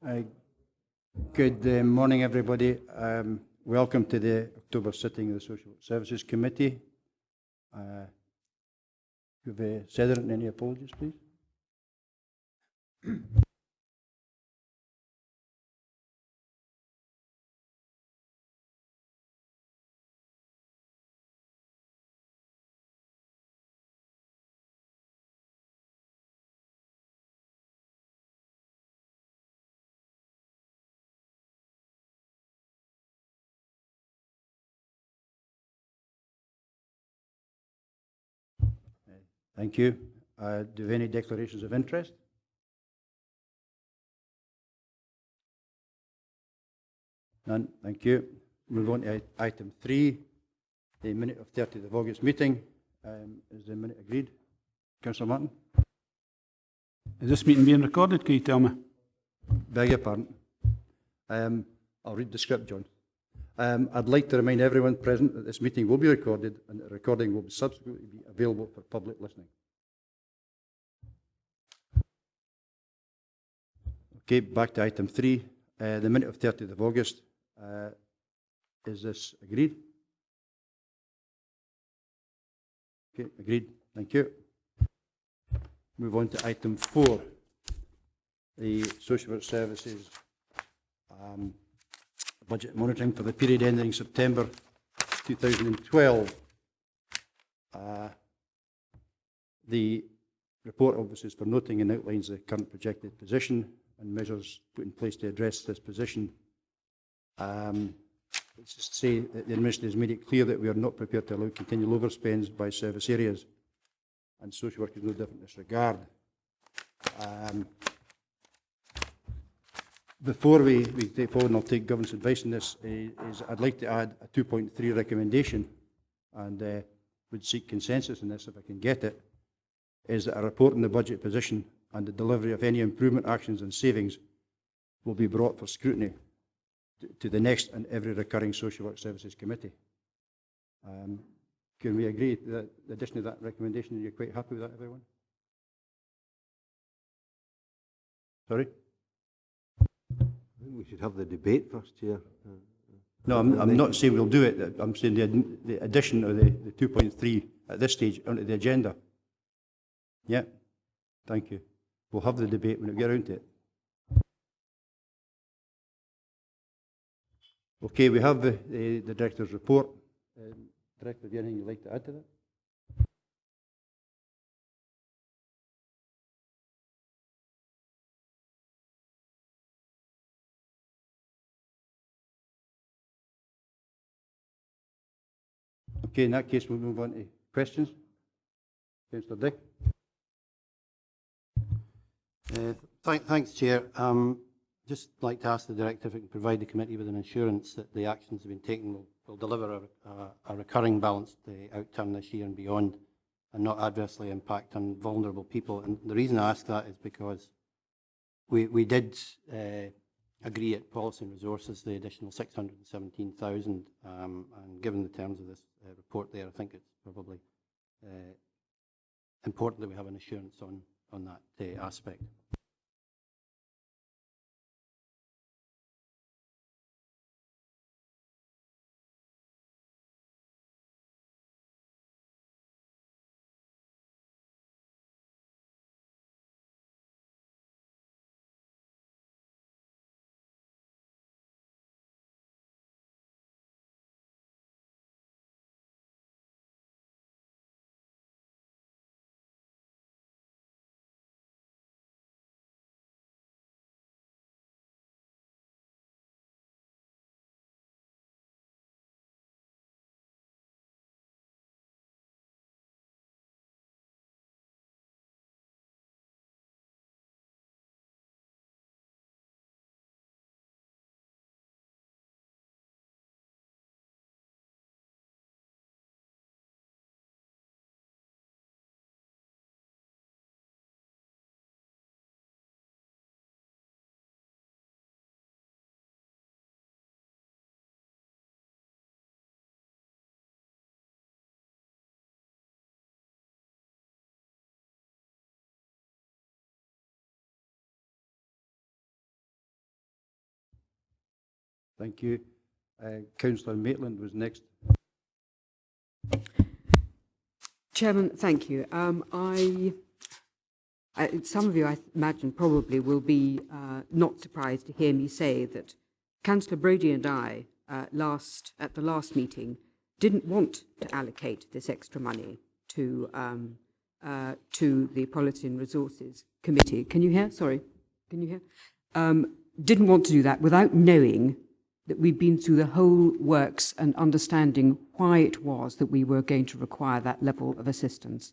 Uh, Good morning, everybody. Welcome to the October sitting of the Social Services Committee. Give Sederunt and any apologies, please. Thank you. Do we have any declarations of interest? None. Thank you. Move on to item 3, the minute of 30th of August meeting. Is the minute agreed? Councillor Martin? Is this meeting being recorded? Can you tell me? Beg your pardon. I'll read the script, John. I'd like to remind everyone present that this meeting will be recorded and the recording will subsequently be available for public listening. Okay, back to item 3, the minute of 30th of August. Is this agreed? Okay, agreed. Thank you. Move on to item 4, the social services budget monitoring for the period ending September 2012. The report obviously is for noting and outlines the current projected position and measures put in place to address this position. Let's just say that the Administration has made it clear that we are not prepared to allow continual overspends by service areas, and social work is no different in this regard. Before we take forward, and I'll take government's advice on this, I'd like to add a 2.3 recommendation, and would seek consensus on this if I can get it, is that a report on the budget position and the delivery of any improvement actions and savings will be brought for scrutiny to the next and every recurring Social Work Services Committee. Can we agree that the addition of that recommendation? Are you quite happy with that, everyone? Sorry? We should have the debate first, Chair. No, I'm not saying we'll do it. I'm saying the addition of the 2.3 at this stage onto the agenda. Yeah, thank you. We'll have the debate when we get around to it. Okay, we have the Director's report. Director, do you have anything you'd like to add to that? Okay, in that case, we'll move on to questions. Councillor Dick. Thanks, Chair. Just like to ask the Director if it can provide the committee with an assurance that the actions have been taken will deliver a recurring balanced outturn this year and beyond, and not adversely impact on vulnerable people. And the reason I ask that is because we did agree at Policy and Resources the additional 617,000, and given the terms of this report there, I think it's probably important that we have an assurance on that aspect. Thank you. Councillor Maitland was next. Chairman, thank you. Some of you, I imagine, probably will be not surprised to hear me say that Councillor Brodie and I, at the last meeting, didn't want to allocate this extra money to the Policy and Resources Committee. Can you hear? Sorry. Can you hear? Didn't want to do that without knowing that we'd been through the whole works and understanding why it was that we were going to require that level of assistance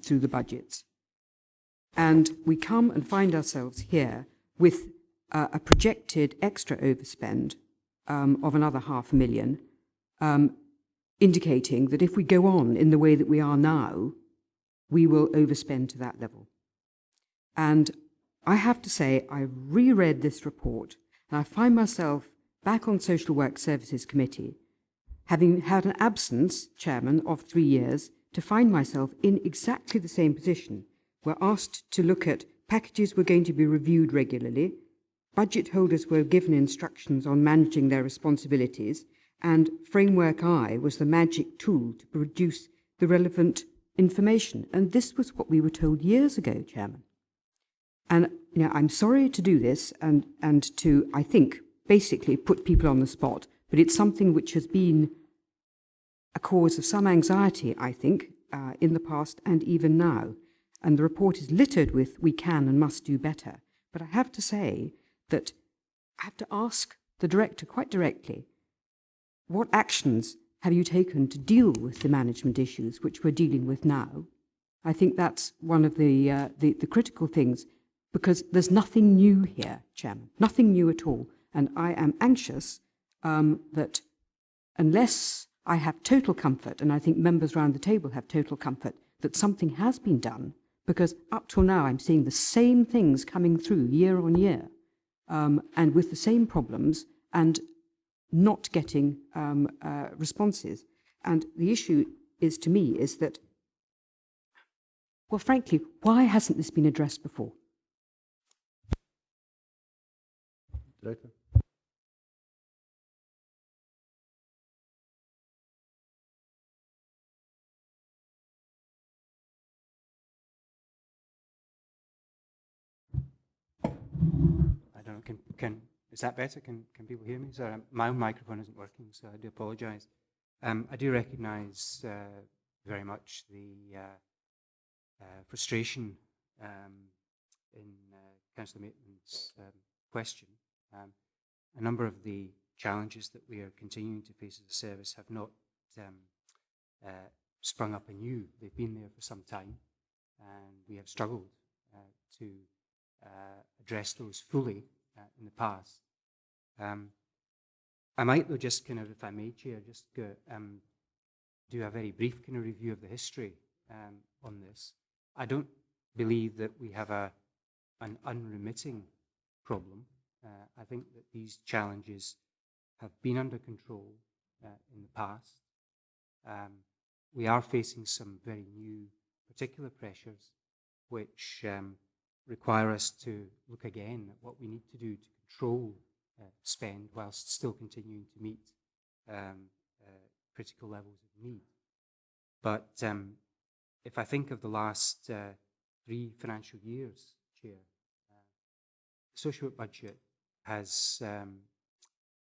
through the budgets. And we come and find ourselves here with a projected extra overspend of another $500,000, indicating that if we go on in the way that we are now, we will overspend to that level. And I have to say, I reread this report and I find myself back on Social Work Services Committee, having had an absence, Chairman, of 3 years, to find myself in exactly the same position. We're asked to look at packages were going to be reviewed regularly, budget holders were given instructions on managing their responsibilities, and Framework I was the magic tool to produce the relevant information. And this was what we were told years ago, Chairman. And I'm sorry to do this and to, I think, basically put people on the spot, but it's something which has been a cause of some anxiety, I think, in the past and even now. And the report is littered with we can and must do better. But I have to say that I have to ask the director quite directly, what actions have you taken to deal with the management issues which we're dealing with now? I think that's one of the critical things, because there's nothing new here, Chairman, nothing new at all. And I am anxious that unless I have total comfort, and I think members around the table have total comfort, that something has been done, because up till now I'm seeing the same things coming through year on year, and with the same problems, and not getting responses. And the issue is, to me, is that, well, frankly, why hasn't this been addressed before? Director. I don't know, is that better? Can people hear me? Sorry, my own microphone isn't working, so I do apologise. I do recognise very much the frustration in Councillor Maitland's question. A number of the challenges that we are continuing to face as a service have not sprung up anew. They've been there for some time, and we have struggled to address those fully in the past. I might, though, just kind of, if I may, Chair, just go, do a very brief kind of review of the history on this. I don't believe that we have an unremitting problem. I think that these challenges have been under control in the past. We are facing some very new particular pressures which require us to look again at what we need to do to control spend whilst still continuing to meet critical levels of need. But if I think of the last 3 financial years, Chair, the social work budget has,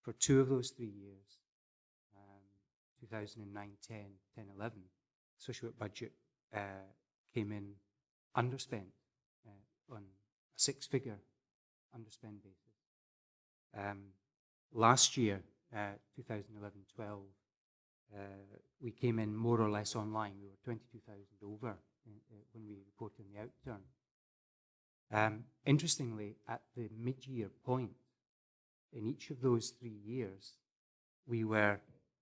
for 2 of those 3 years, 2009, 10, 10, 11, the social work budget came in underspent on a 6-figure underspend basis. Last year, 2011-12, we came in more or less online. We were 22,000 over when we reported on the outturn. Interestingly, at the mid-year point, in each of those 3 years, we were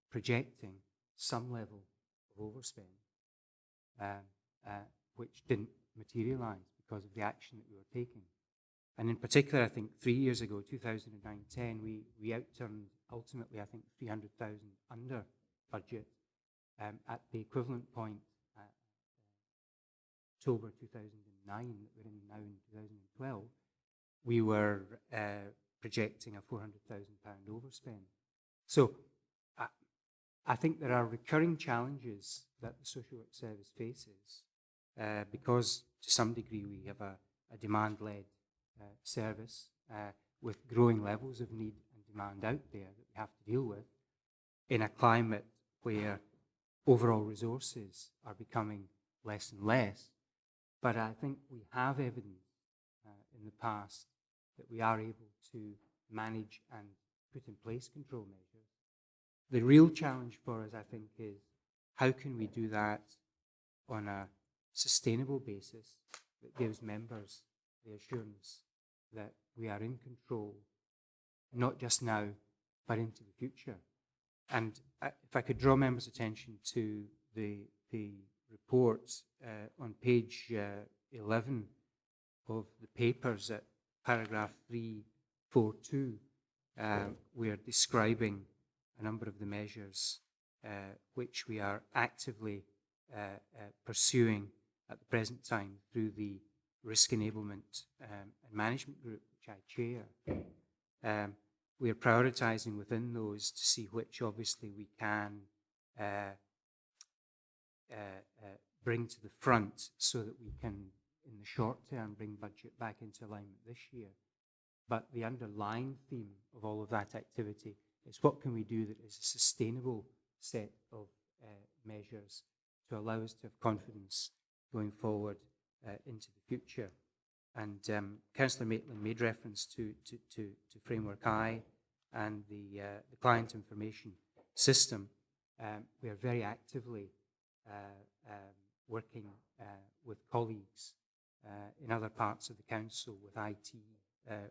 projecting some level of overspend, which didn't materialise because of the action that we were taking. And in particular, I think 3 years ago, 2009-10, we outturned ultimately, I think, 300,000 under budget. At the equivalent point, October 2009, that we're in now in 2012, we were projecting a £400,000 overspend. So I think there are recurring challenges that the social work service faces because to some degree we have a demand-led service with growing levels of need and demand out there that we have to deal with in a climate where overall resources are becoming less and less. But I think we have evidence in the past that we are able to manage and put in place control measures. The real challenge for us, I think, is how can we do that on a sustainable basis that gives members the assurance that we are in control, not just now, but into the future. And if I could draw members' attention to the report on page 11 of the papers at paragraph 342, we are describing a number of the measures which we are actively pursuing at the present time through the Risk Enablement and Management Group, which I chair. We are prioritising within those to see which obviously we can bring to the front so that we can, in the short term, bring budget back into alignment this year. But the underlying theme of all of that activity is what can we do that is a sustainable set of measures to allow us to have confidence going forward into the future. And Councillor Maitland made reference to Framework I and the client information system. We are very actively working with colleagues in other parts of the council with IT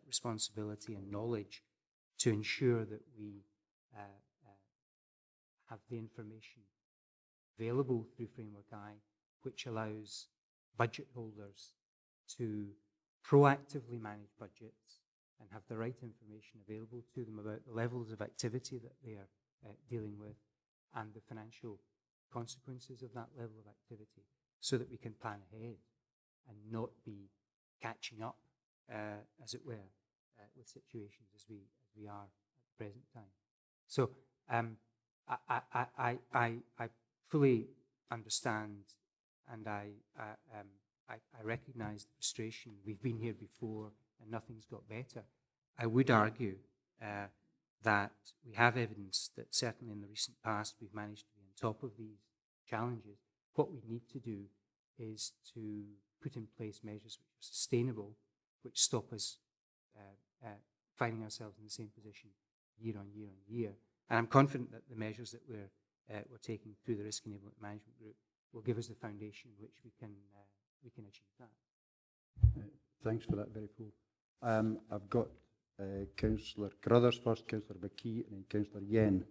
responsibility and knowledge to ensure that we have the information available through Framework I, which allows budget holders to proactively manage budgets and have the right information available to them about the levels of activity that they are dealing with and the financial consequences of that level of activity so that we can plan ahead and not be catching up, as it were, with situations as we are at the present time. So I fully understand and I recognise the frustration. We've been here before and nothing's got better. I would argue that we have evidence that certainly in the recent past we've managed to be on top of these challenges. What we need to do is to put in place measures which are sustainable, which stop us finding ourselves in the same position year on year on year. And I'm confident that the measures that we're taking through the Risk Enablement Management Group will give us the foundation in which we can achieve that. Thanks for that, very full. I've got Councillor Carruthers first, Councillor McKee, and then Councillor Yen.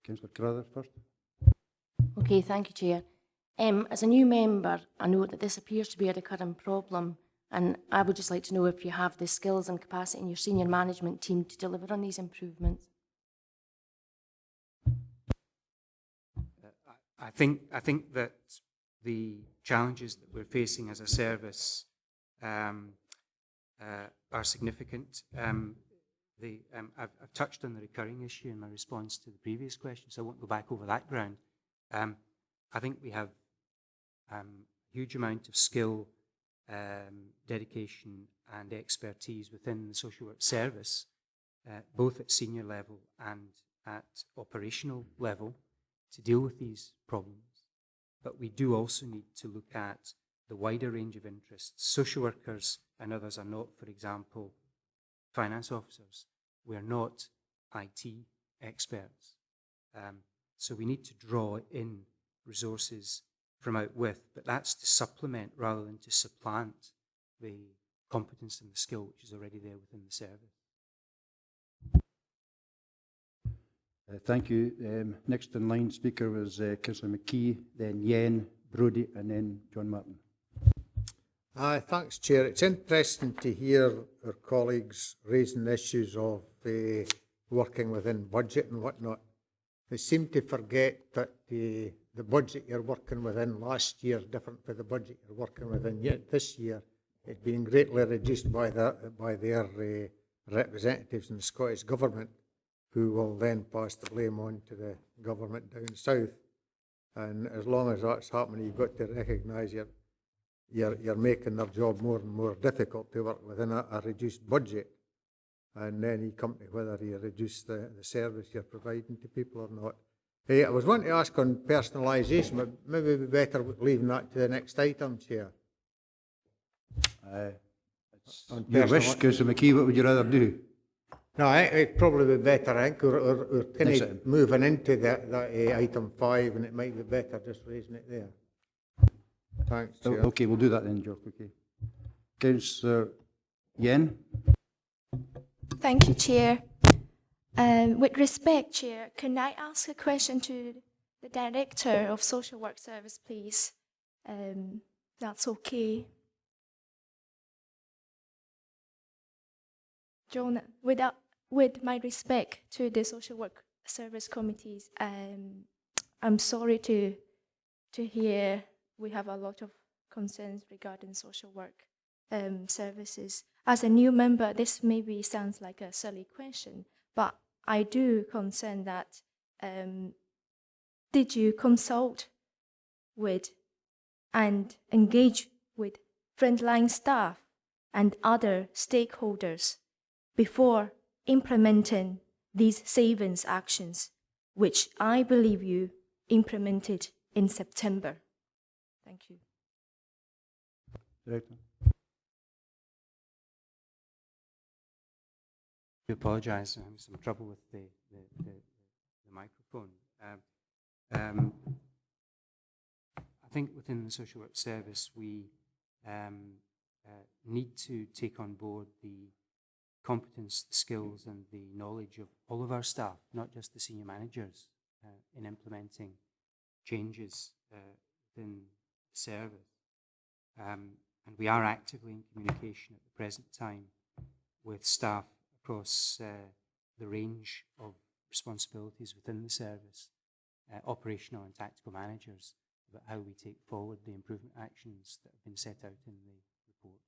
Councillor Carruthers first. Okay, thank you, Chair. As a new member, I know that this appears to be a recurring problem, and I would just like to know if you have the skills and capacity in your senior management team to deliver on these improvements. I think that the challenges that we're facing as a service are significant. I've touched on the recurring issue in my response to the previous question, so I won't go back over that ground. I think we have a huge amount of skill, dedication and expertise within the social work service, both at senior level and at operational level, to deal with these problems. But we do also need to look at the wider range of interests. Social workers and others are not, for example, finance officers. We are not IT experts. So we need to draw in resources from out with, but that's to supplement rather than to supplant the competence and the skill which is already there within the service. Thank you. Next in line speaker was Councillor McKee, then Yen, Brodie, and then John Martin. Thanks, Chair. It's interesting to hear our colleagues raising issues of working within budget and whatnot. They seem to forget that the budget you're working within last year is different from the budget you're working within yet this year. It's been greatly reduced by their representatives in the Scottish Government, who will then pass the blame on to the government down south. And as long as that's happening, you've got to recognise you're making their job more and more difficult to work within a reduced budget. And then you come to whether you reduce the service you're providing to people or not. I was wanting to ask on personalisation, but maybe it'd be better leaving that to the next item, Chair. On Your wish, personal- Councillor McKee, what would you rather do? No, it'd probably be better. I think we're kind Next of item. moving into that item 5, and it might be better just raising it there. Thanks, Oh, Chair. okay, we'll do that then, Jock. Okay. Councillor Yen? Thank you, Chair. With respect, Chair, can I ask a question to the Director of Social Work Service, please? That's okay. John, with my respect to the Social Work Service Committees, I'm sorry to hear we have a lot of concerns regarding social work services. As a new member, this maybe sounds like a silly question, but I do concern that did you consult with and engage with frontline staff and other stakeholders before implementing these savings actions, which I believe you implemented in September? Thank you. Director? I apologise. I'm having some trouble with the microphone. I think within the social work service, we need to take on board the competence, the skills and the knowledge of all of our staff, not just the senior managers, in implementing changes within the service. And we are actively in communication at the present time with staff across the range of responsibilities within the service, operational and tactical managers, about how we take forward the improvement actions that have been set out in the report.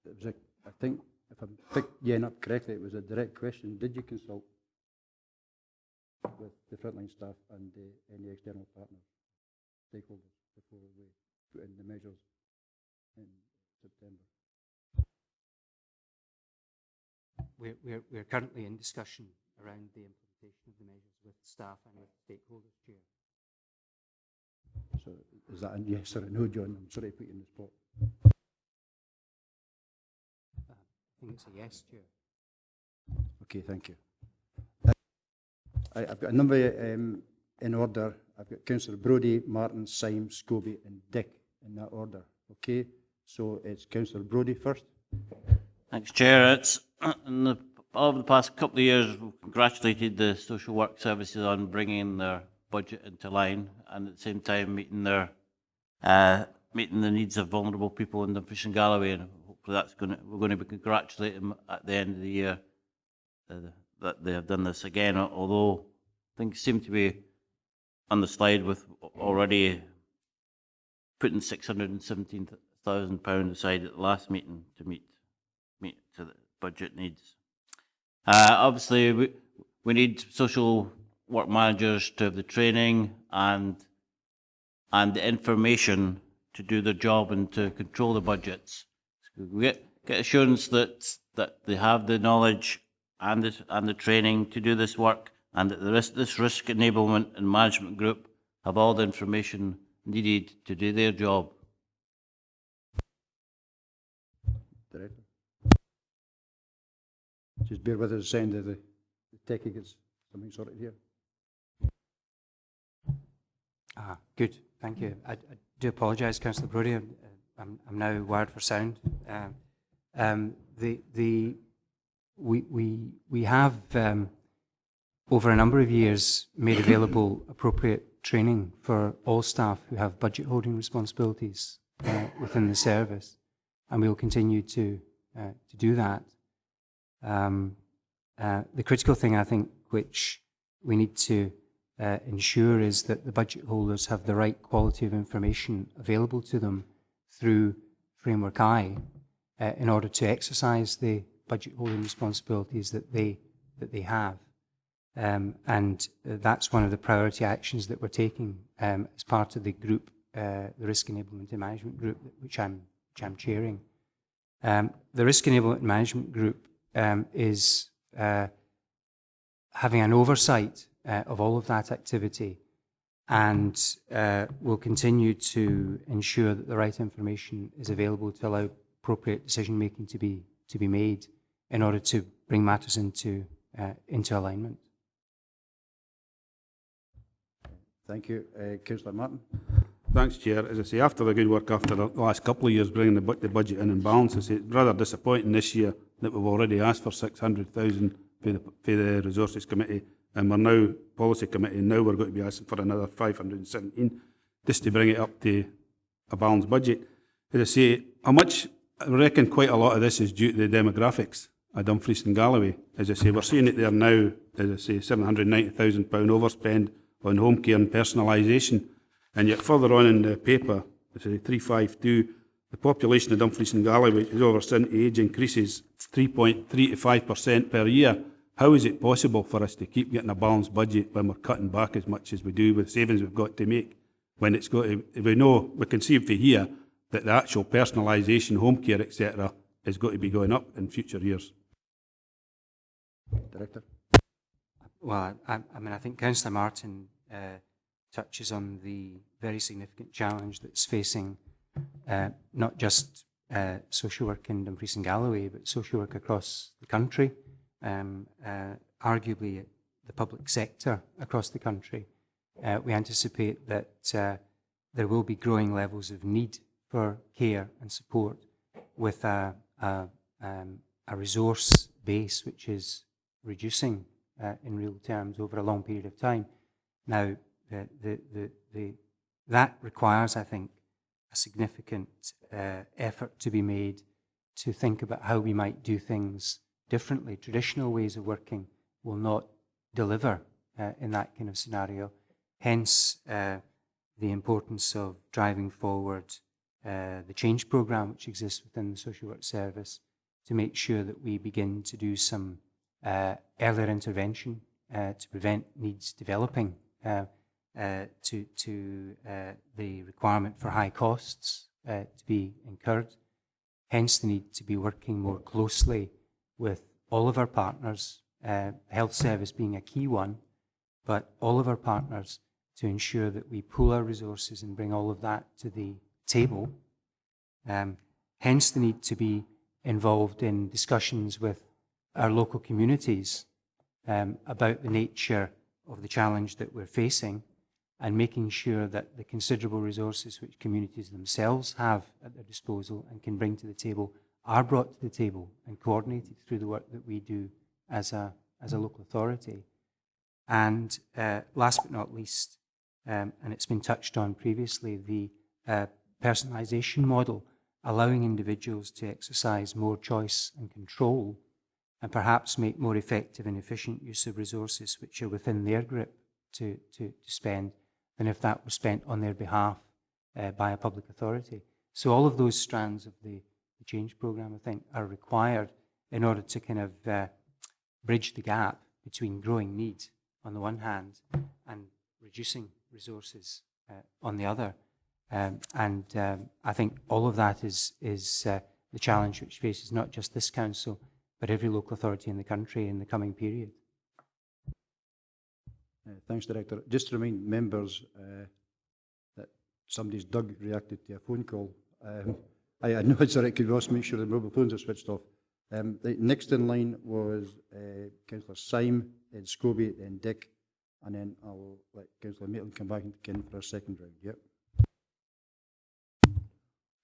It was I think, if I picked Yen up correctly, it was a direct question. Did you consult with the frontline staff and any external partners, stakeholders, before we put in the measures in September? We're currently in discussion around the implementation of the measures with staff and with stakeholders, Chair. So is that a yes or a no, John? I'm sorry to put you in the spot. I think it's a yes, Chair. Okay, thank you. I've got a number in order. I've got Councillor Brodie, Martin, Symes, Scobie and Dick in that order. Okay, so it's Councillor Brodie first. Thanks, Chair. It's over the past couple of years, we've congratulated the social work services on bringing their budget into line, and at the same time meeting the needs of vulnerable people in Dumfries and Galloway. And hopefully, we're going to be congratulating them at the end of the year that they have done this again. Although things seem to be on the slide with already putting £617,000 aside at the last meeting to meet to the budget needs. Obviously, we need social work managers to have the training and the information to do their job and to control the budgets. So we get assurance that they have the knowledge and the training to do this work, and that this risk enablement and management group have all the information needed to do their job. Director. Just bear with us a second that the techie gets something sorted here. Good, thank you. I do apologise, Councillor Brodie. I'm now wired for sound. We have over a number of years made available appropriate training for all staff who have budget holding responsibilities within the service, and we will continue to do that. The critical thing, I think, which we need to ensure is that the budget holders have the right quality of information available to them through Framework I in order to exercise the budget holding responsibilities that they have. And that's one of the priority actions that we're taking as part of the group, the Risk Enablement and Management Group, which I'm chairing. The Risk Enablement and Management Group is having an oversight of all of that activity, and will continue to ensure that the right information is available to allow appropriate decision making to be made in order to bring matters into alignment. Thank you. Councillor Martin. Thanks, Chair. As I say, after the good work after the last couple of years bringing the budget in balance, I say it's rather disappointing this year that we've already asked for 600,000 for the Resources Committee, and we're now, Policy Committee, and now we're going to be asking for another 517 just to bring it up to a balanced budget. As I say, I reckon quite a lot of this is due to the demographics at Dumfries and Galloway. As I say, we're seeing it there now, as I say, £790,000 overspend on home care and personalisation. And yet further on in the paper, it's 352, the population of Dumfries and Galloway, which is over 70 age, increases 3.3 to 5% per year. How is it possible for us to keep getting a balanced budget when we're cutting back as much as we do with savings we've got to make? When it's got to, we know, we can see from here that the actual personalisation, home care, etc., is going to be going up in future years. Director. Well, I mean, I think Councillor Martin touches on the very significant challenge that's facing not just social work in Dumfries and Galloway, but social work across the country, arguably the public sector across the country. We anticipate that there will be growing levels of need for care and support with a resource base which is reducing in real terms over a long period of time. Now, that requires, I think, a significant effort to be made to think about how we might do things differently. Traditional ways of working will not deliver in that kind of scenario. Hence, the importance of driving forward the change programme which exists within the social work service to make sure that we begin to do some earlier intervention to prevent needs developing to the requirement for high costs to be incurred. Hence the need to be working more closely with all of our partners, health service being a key one, but all of our partners to ensure that we pool our resources and bring all of that to the table. Hence the need to be involved in discussions with our local communities about the nature of the challenge that we're facing, and making sure that the considerable resources which communities themselves have at their disposal and can bring to the table are brought to the table and coordinated through the work that we do as a local authority. And last but not least, and it's been touched on previously, the personalisation model, allowing individuals to exercise more choice and control and perhaps make more effective and efficient use of resources which are within their grip to spend than if that was spent on their behalf by a public authority. So all of those strands of the change programme, I think, are required in order to kind of bridge the gap between growing need on the one hand and reducing resources on the other. I think all of that is the challenge which faces not just this council, but every local authority in the country in the coming period. Thanks, Director. Just to remind members that Doug reacted to a phone call. I know it's Director Ross, make sure the mobile phones are switched off. The next in line was Councillor Syme, then Scobie, then Dick, and then I'll let Councillor Maitland come back in for a second round. Yep.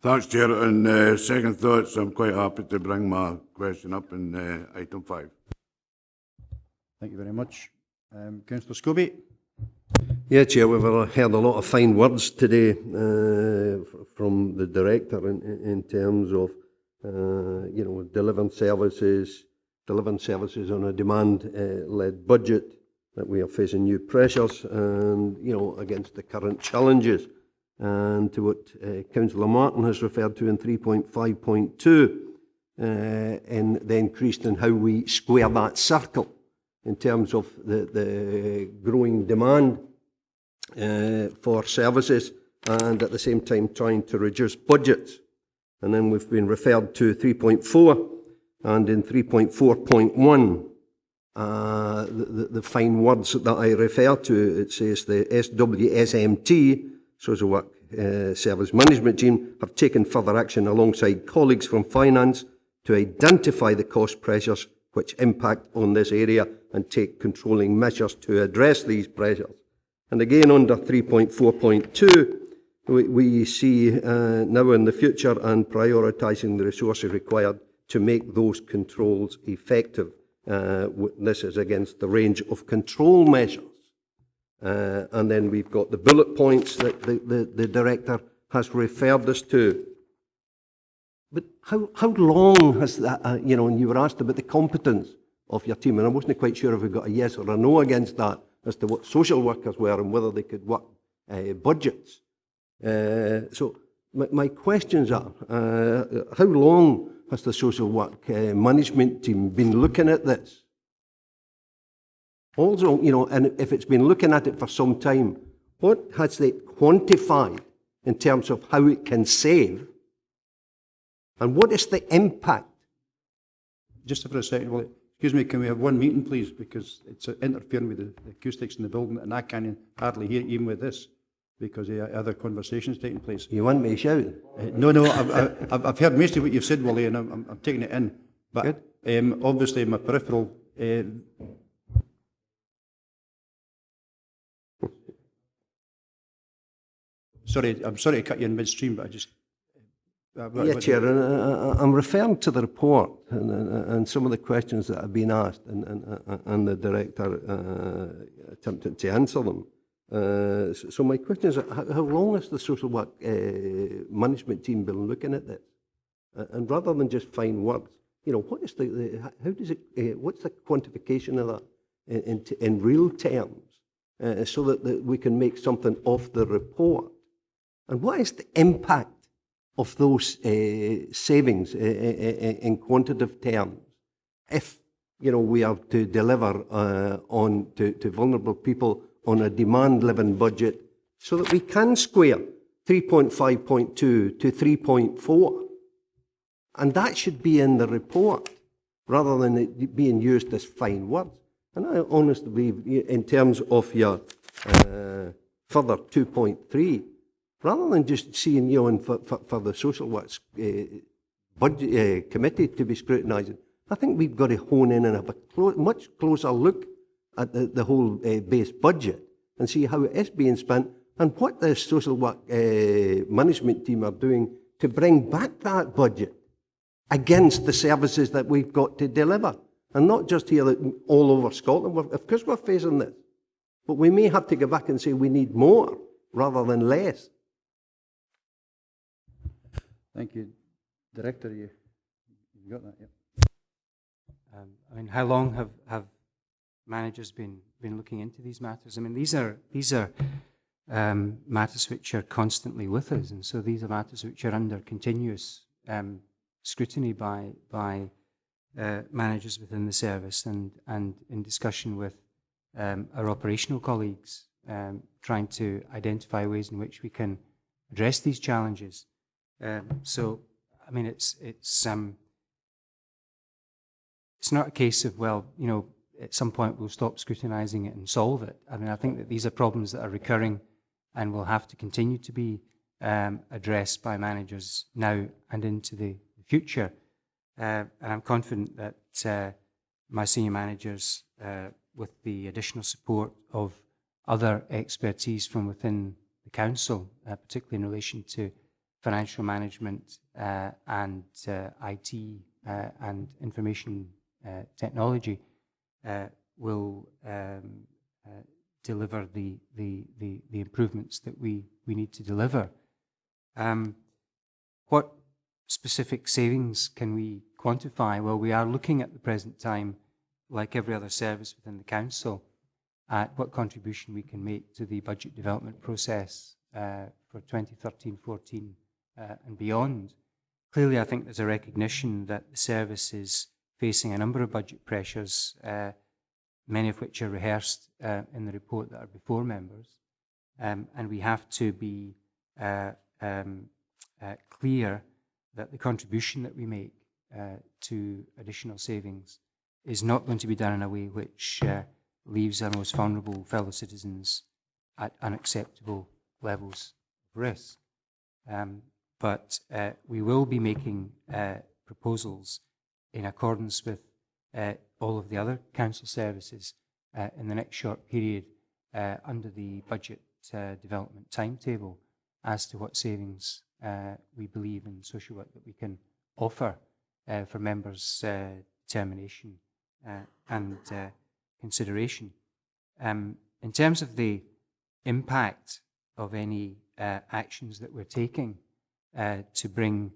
Thanks, Chair. And second thoughts, I'm quite happy to bring my question up in item 5. Thank you very much. Councillor Scobie. Yeah, Chair, we've heard a lot of fine words today from the Director in terms of, delivering services on a demand-led budget, that we are facing new pressures and, against the current challenges. and to what Councillor Martin has referred to in 3.5.2, in the increase in how we square that circle in terms of the growing demand for services, and at the same time trying to reduce budgets. And then we've been referred to 3.4, and in 3.4.1, the fine words that I refer to, it says the SWSMT, Social Work Service Management Team, have taken further action alongside colleagues from finance to identify the cost pressures which impact on this area and take controlling measures to address these pressures. And again, under 3.4.2, we see now in the future and prioritising the resources required to make those controls effective. This is against the range of control measures. And then we've got the bullet points that the Director has referred us to. But how long has that, and you were asked about the competence of your team, and I wasn't quite sure if we got a yes or a no against that as to what social workers were and whether they could work budgets. So my questions are, how long has the social work management team been looking at this? Also, and if it's been looking at it for some time, what has it quantified in terms of how it can save? And what is the impact? Just for a second, well, excuse me, can we have one meeting, please? Because it's interfering with the acoustics in the building, and I can't hardly hear it even with this, because of other conversations taking place. You want me to shout? No, I've heard most of what you've said, Willie, and I'm taking it in. But obviously, my peripheral... I'm sorry to cut you in midstream, but I just... Chair, I'm referring to the report and some of the questions that have been asked, and the Director attempted to answer them. So my question is, how long has the social work management team been looking at this? And rather than just fine words, what is what's the quantification of that in real terms, so that we can make something of the report? And what is the impact of those savings in quantitative terms if we are to deliver on to vulnerable people on a demand living budget, so that we can square 3.5.2 to 3.4? And that should be in the report rather than it being used as fine words. And I honestly believe, in terms of your further 2.3, rather than just seeing for the social works budget committee to be scrutinising, I think we've got to hone in and have a much closer look at the whole base budget and see how it is being spent and what the social work management team are doing to bring back that budget against the services that we've got to deliver. And not just here, all over Scotland. Of course we're facing this, but we may have to go back and say we need more rather than less. Thank you. Director, you got that, yeah. How long have managers been looking into these matters? These are matters which are constantly with us, and so these are matters which are under continuous scrutiny by managers within the service, and in discussion with our operational colleagues, trying to identify ways in which we can address these challenges. It's not a case of, at some point we'll stop scrutinising it and solve it. I think that these are problems that are recurring and will have to continue to be addressed by managers now and into the future. And I'm confident that my senior managers, with the additional support of other expertise from within the Council, particularly in relation to financial management and IT and information technology, will deliver the improvements that we need to deliver. What specific savings can we quantify? Well, we are looking at the present time, like every other service within the Council, at what contribution we can make to the budget development process for 2013-14 and beyond. Clearly, I think there's a recognition that the service is facing a number of budget pressures, many of which are rehearsed in the report that are before members. And we have to be clear that the contribution that we make to additional savings is not going to be done in a way which leaves our most vulnerable fellow citizens at unacceptable levels of risk. But we will be making proposals in accordance with all of the other council services in the next short period under the budget development timetable as to what savings we believe in social work that we can offer for members' determination and consideration. In terms of the impact of any actions that we're taking to bring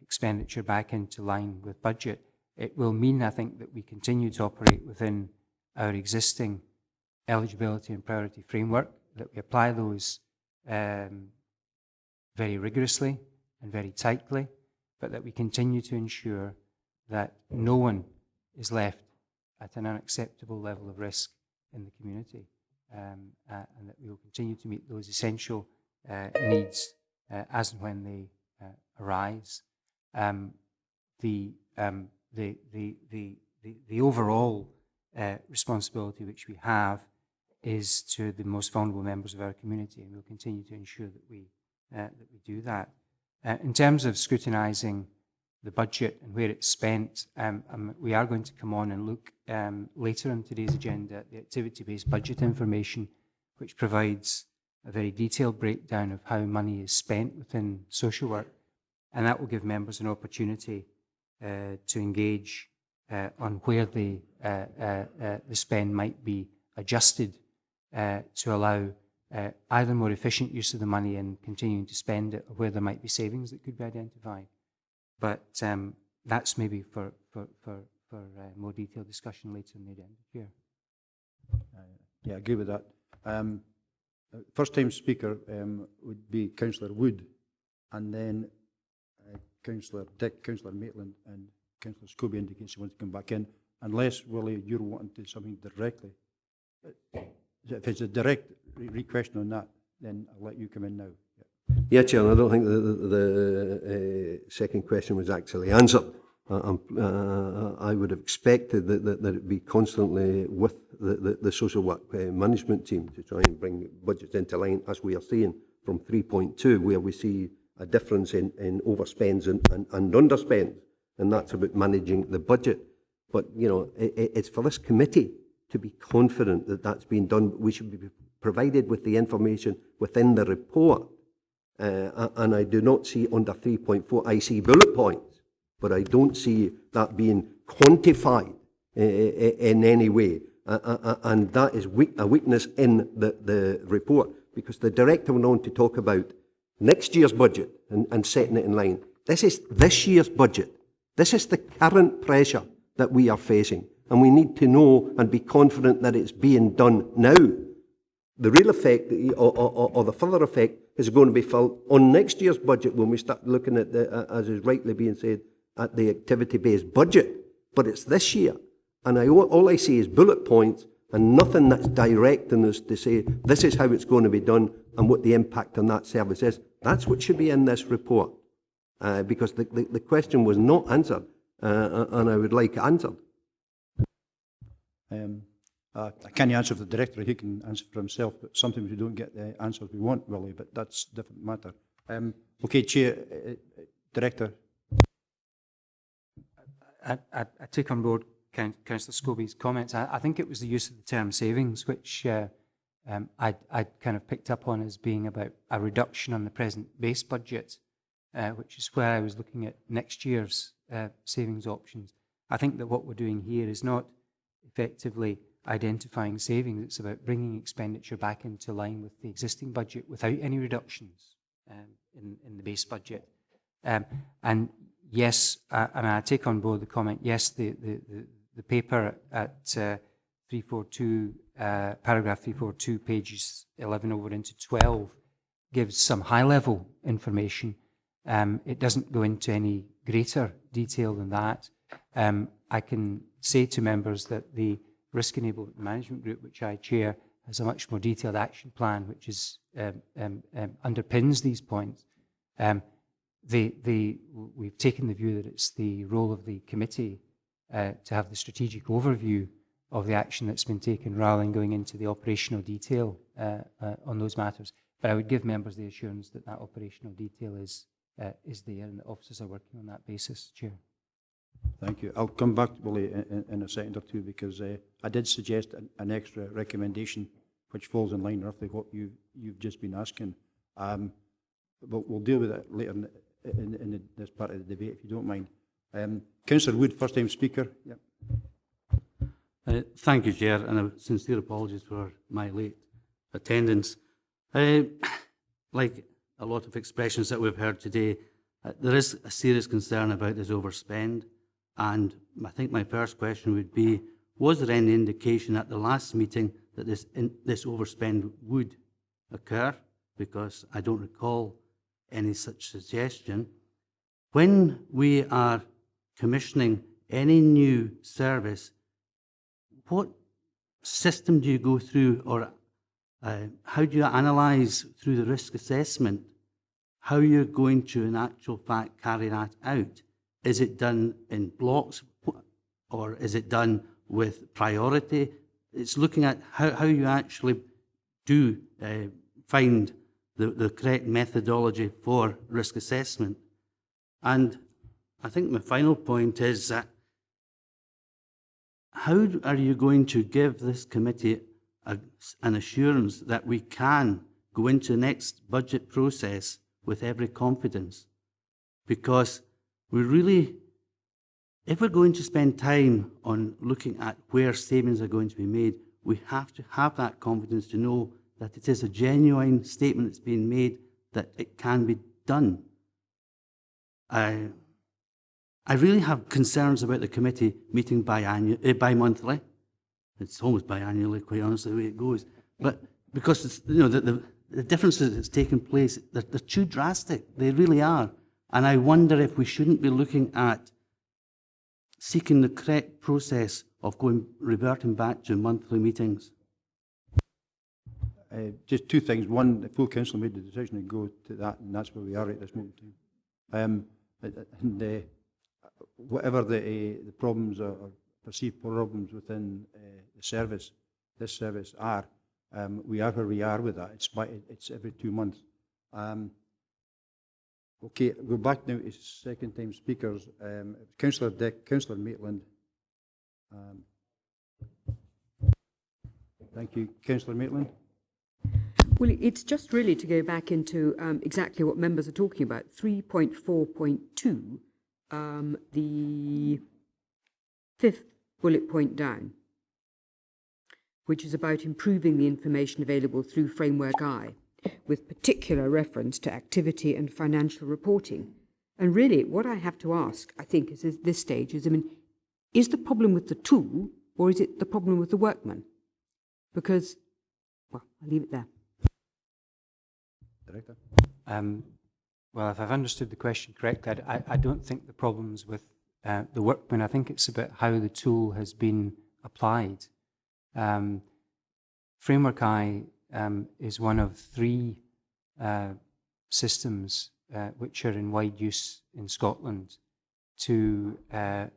expenditure back into line with budget, it will mean, I think, that we continue to operate within our existing eligibility and priority framework, that we apply those very rigorously and very tightly, but that we continue to ensure that no one is left at an unacceptable level of risk in the community, and that we will continue to meet those essential needs as and when they arise. The overall responsibility which we have is to the most vulnerable members of our community, and we'll continue to ensure that we do that. In terms of scrutinising the budget and where it's spent, we are going to come on and look later on today's agenda at the activity-based budget information, which provides a very detailed breakdown of how money is spent within social work, and that will give members an opportunity to engage on where the spend might be adjusted to allow either more efficient use of the money and continuing to spend it, or where there might be savings that could be identified. But that's maybe for more detailed discussion later in the agenda. Here. Yeah, I agree with that. First time speaker would be Councillor Wood, and then Councillor Dick, Councillor Maitland, and Councillor Scobie indicates he wants to come back in, unless, Willie, you're wanting to do something directly. If it's a direct question on that, then I'll let you come in now. Yeah, Chair, I don't think the second question was actually answered. I would have expected that it be constantly with the social work management team to try and bring budgets into line, as we are seeing from 3.2, where we see a difference in overspends and underspends, and that's about managing the budget. But, you know, it's for this committee to be confident that that's been done. We should be provided with the information within the report. And I do not see under 3.4, I see bullet points, but I don't see that being quantified in any way. And that is a weakness in the report, because the director went on to talk about next year's budget and setting it in line. This is this year's budget. This is the current pressure that we are facing, and we need to know and be confident that it's being done now. The real effect, or the further effect, is going to be felt on next year's budget when we start looking at, as is rightly being said, at the activity-based budget. But it's this year, and all I see is bullet points and nothing that's directing us to say this is how it's going to be done and what the impact on that service is. That's what should be in this report, because the question was not answered, and I would like it answered. I can't answer for the director, he can answer for himself, but sometimes we don't get the answers we want, Willie, but that's a different matter. Okay, Chair, Director. I take on board Councillor Scobie's comments. I think it was the use of the term savings, which I'd kind of picked up on as being about a reduction on the present base budget, which is where I was looking at next year's savings options. I think that what we're doing here is not effectively identifying savings, it's about bringing expenditure back into line with the existing budget without any reductions in the base budget. And yes, I take on board the comment, yes, the paper at 342, paragraph 342, pages 11 over into 12, gives some high-level information. It doesn't go into any greater detail than that. I can say to members that the Risk Enablement Management Group, which I chair, has a much more detailed action plan which is, underpins these points. We've taken the view that it's the role of the committee to have the strategic overview of the action that's been taken rather than going into the operational detail on those matters. But I would give members the assurance that that operational detail is there and the officers are working on that basis, Chair. Thank you. I'll come back, Willie, in a second or two, because I did suggest an extra recommendation which falls in line roughly what you've just been asking. But we'll deal with that later in this part of the debate, if you don't mind. Councillor Wood, first time speaker. Yep. Thank you, Chair, and sincere apologies for my late attendance. Like a lot of expressions that we've heard today, there is a serious concern about this overspend, and I think my first question would be, was there any indication at the last meeting that this overspend would occur? Because I don't recall any such suggestion. When we are commissioning any new service, what system do you go through, or how do you analyse through the risk assessment how you're going to, in actual fact, carry that out? Is it done in blocks, or is it done with priority? It's looking at how you actually do find the correct methodology for risk assessment. And I think my final point is that how are you going to give this committee an assurance that we can go into the next budget process with every confidence? Because we really, if we're going to spend time on looking at where savings are going to be made, we have to have that confidence to know that it is a genuine statement that's being made, that it can be done. I really have concerns about the committee meeting bi-monthly. It's almost biannually, quite honestly, the way it goes. But because it's, the differences that's taken place, they're too drastic. They really are. And I wonder if we shouldn't be looking at seeking the correct process of reverting back to monthly meetings. Just two things. One, the full council made the decision to go to that, and that's where we are at this moment in time. Whatever the problems or perceived problems within the service, this service are, we are where we are with that. It's every 2 months. Okay, go back now to second time speakers. Councillor Dick, Councillor Maitland. Thank you. Councillor Maitland. Well, it's just really to go back into exactly what members are talking about. 3.4.2, the fifth bullet point down, which is about improving the information available through Framework I, with particular reference to activity and financial reporting. And really, what I have to ask, I think, is at this stage is, is the problem with the tool, or is it the problem with the workman? Because, well, I'll leave it there. Director. Well, if I've understood the question correctly, I don't think the problem's with the workman. I think it's about how the tool has been applied. Framework I is one of 3 systems which are in wide use in Scotland to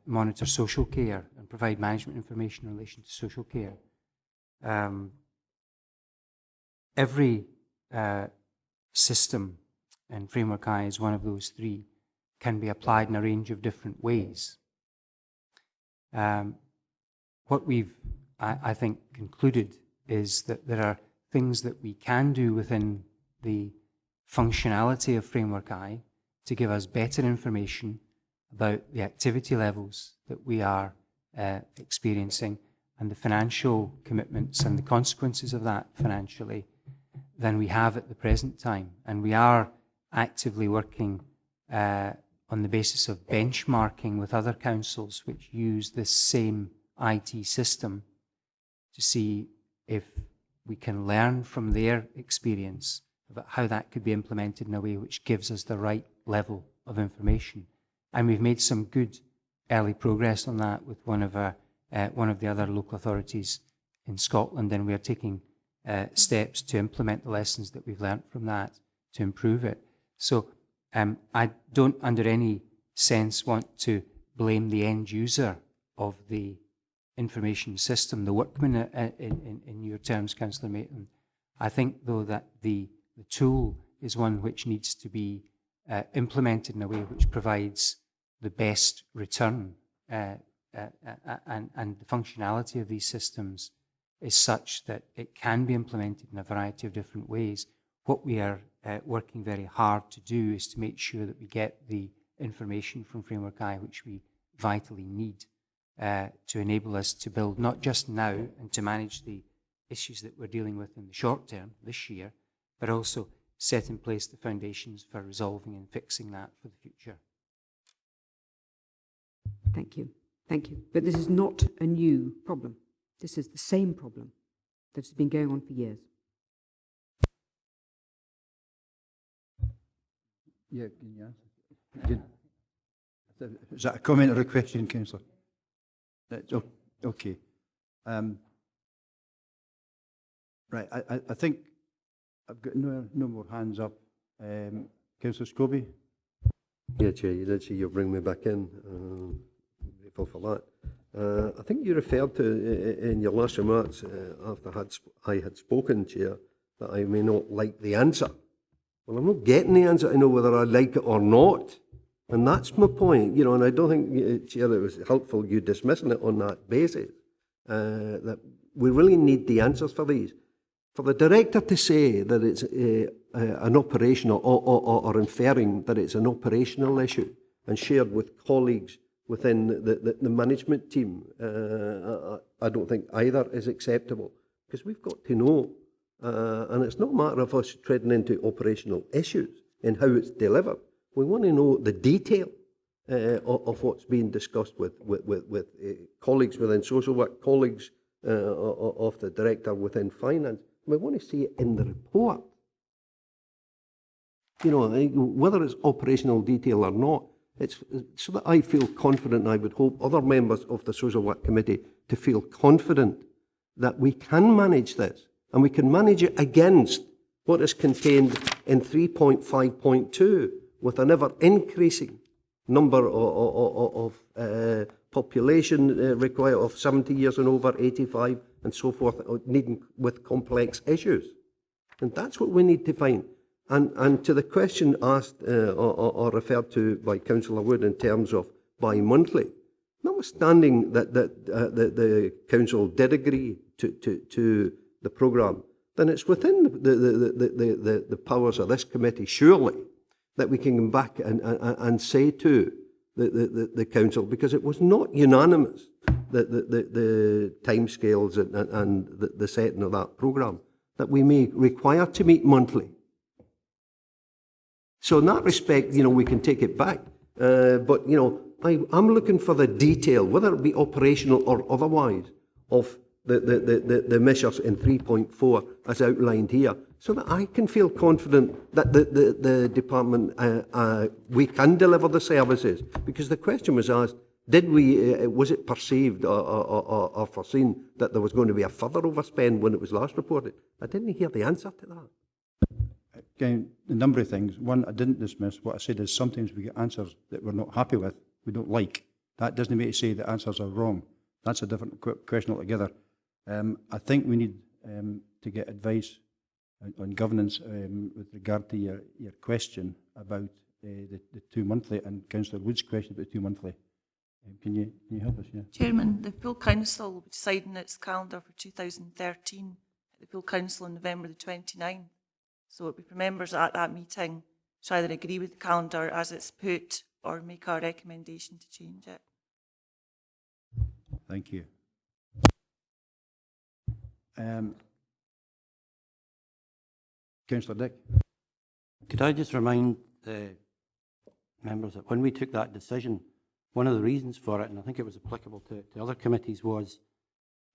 monitor social care and provide management information in relation to social care. Every system, and Framework I is one of those 3, can be applied in a range of different ways. What we've, I think, concluded is that there are things that we can do within the functionality of Framework I to give us better information about the activity levels that we are experiencing and the financial commitments and the consequences of that financially than we have at the present time. And we are actively working on the basis of benchmarking with other councils which use this same IT system to see if we can learn from their experience about how that could be implemented in a way which gives us the right level of information. And we've made some good early progress on that with one of the other local authorities in Scotland, and we are taking steps to implement the lessons that we've learnt from that to improve it. So I don't under any sense want to blame the end user of the information system, the workman in your terms, Councillor Maitland. I think, though, that the tool is one which needs to be implemented in a way which provides the best return, and the functionality of these systems is such that it can be implemented in a variety of different ways. What we are working very hard to do is to make sure that we get the information from Framework I which we vitally need to enable us to build not just now and to manage the issues that we're dealing with in the short term this year, but also set in place the foundations for resolving and fixing that for the future. Thank you. Thank you. But this is not a new problem. This is the same problem that has been going on for years. Yeah, can you answer? Is that a comment or a question, Councillor? Okay. Right, I think I've got no more hands up. Councillor Scobie? Yeah, Chair, you did say you'll bring me back in. Grateful for that. I think you referred to in your last remarks after I had spoken, Chair, that I may not like the answer. Well, I'm not getting the answer to know whether I like it or not. And that's my point, you know, and I don't think, Chair, it was helpful you dismissing it on that basis, that we really need the answers for these. For the director to say that it's an operational, or inferring that it's an operational issue and shared with colleagues within the management team, I don't think either is acceptable, because we've got to know, and it's not a matter of us treading into operational issues in how it's delivered. We want to know the detail of what's being discussed with colleagues within social work, colleagues of the director within finance. We want to see it in the report. You know, whether it's operational detail or not, it's so that I feel confident, and I would hope other members of the Social Work Committee to feel confident that we can manage this, and we can manage it against what is contained in 3.5.2, with an ever-increasing number of population required of 70 years and over, 85, and so forth, needing with complex issues. And that's what we need to find. And to the question asked or referred to by Councillor Wood in terms of bi-monthly, notwithstanding that the Council did agree to the programme, then it's within the powers of this committee, surely, that we can come back and say to the Council, because it was not unanimous, the timescales and the setting of that programme, that we may require to meet monthly. So in that respect, you know, we can take it back. But, you know, I'm looking for the detail, whether it be operational or otherwise, of the measures in 3.4 as outlined here, so that I can feel confident that the department, we can deliver the services. Because the question was asked, did we, was it perceived or foreseen that there was going to be a further overspend when it was last reported? I didn't hear the answer to that. Again, a number of things. One, I didn't dismiss. What I said is sometimes we get answers that we're not happy with, we don't like. That doesn't make it say the answers are wrong. That's a different question altogether. I think we need to get advice on governance with regard to your question about the 2 monthly, and Councillor Wood's question about 2 monthly. Can you help us? Yeah. Chairman, the full council will be deciding its calendar for 2013 at the full council on November the 29th. So it will be for members at that meeting to either agree with the calendar as it's put or make a recommendation to change it. Thank you. Councillor Dick. Could I just remind the members that when we took that decision, one of the reasons for it, and I think it was applicable to other committees, was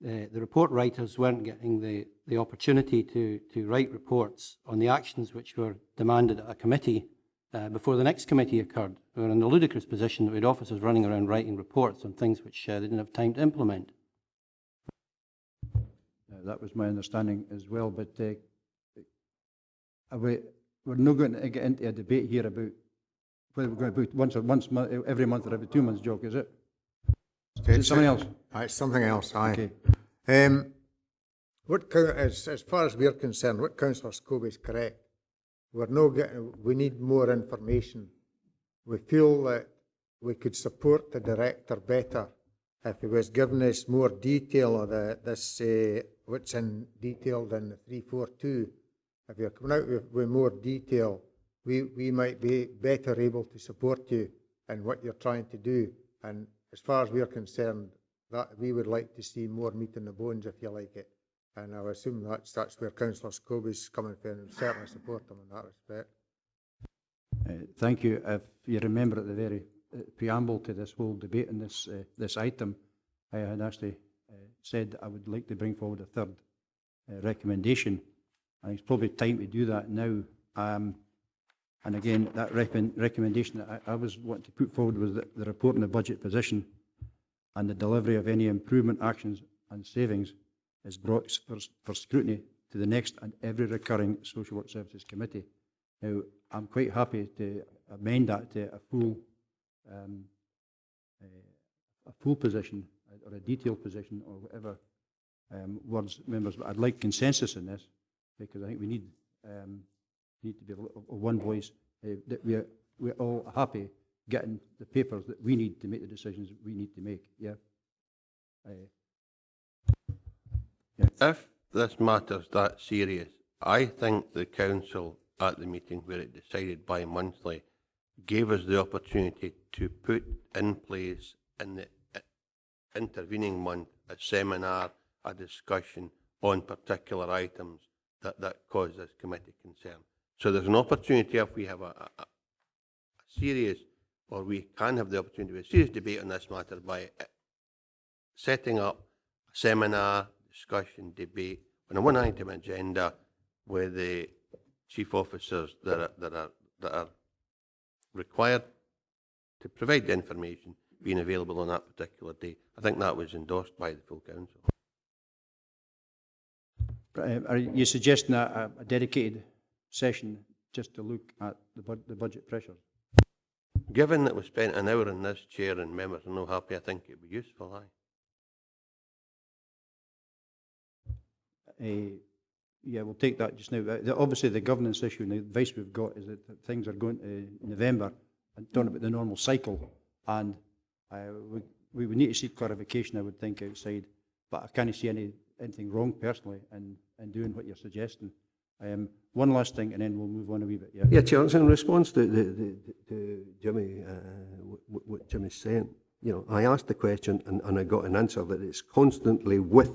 the report writers weren't getting the opportunity to write reports on the actions which were demanded at a committee before the next committee occurred. We were in a ludicrous position that we had officers running around writing reports on things which they didn't have time to implement. That was my understanding as well, but we're not going to get into a debate here about whether we're going to do every month or every 2 months, Jock, is it? Is it something else? It's something else, aye. Okay. As far as we're concerned, what Councillor Scobie is correct. We need more information. We feel that we could support the director better if he was giving us more detail of what's in detailed in the 342. If you're coming out with more detail, we might be better able to support you in what you're trying to do. And as far as we're concerned, that we would like to see more meat on the bones, if you like it. And I assume that's where Councillor Scobie's coming from, and certainly support them in that respect. Thank you. If you remember at the very preamble to this whole debate on this item, I had actually said I would like to bring forward a third recommendation, and it's probably time to do that now. And again, that recommendation that I was wanting to put forward was that the report on the budget position and the delivery of any improvement actions and savings is brought for scrutiny to the next and every recurring Social Work Services Committee. Now, I'm quite happy to amend that to a full position or a detailed position or whatever words, members. But I'd like consensus in this, because I think we need to be one voice, that we're all happy getting the papers that we need to make the decisions we need to make. Yeah. If this matter's that serious, I think the council at the meeting where it decided bi-monthly gave us the opportunity to put in place in the intervening month a seminar, a discussion on particular items that cause this committee concern. So there's an opportunity, if we have a serious, or we can have the opportunity of a serious debate on this matter by setting up a seminar, discussion, debate on a one-item agenda with the chief officers that are required to provide the information being available on that particular day. I think that was endorsed by the full council. Are you suggesting a dedicated session just to look at the budget pressures? Given that we spent an hour in this chair and members are not happy, I think it would be useful, aye. Yeah, we'll take that just now. Obviously, the governance issue and the advice we've got is that things are going to November and talking about the normal cycle, and we would need to seek clarification, I would think, outside, but I can't see anything wrong personally in doing what you're suggesting. One last thing, and then we'll move on a wee bit. Yeah, Chair, in response to Jimmy, what Jimmy's saying, you know, I asked the question and I got an answer that it's constantly with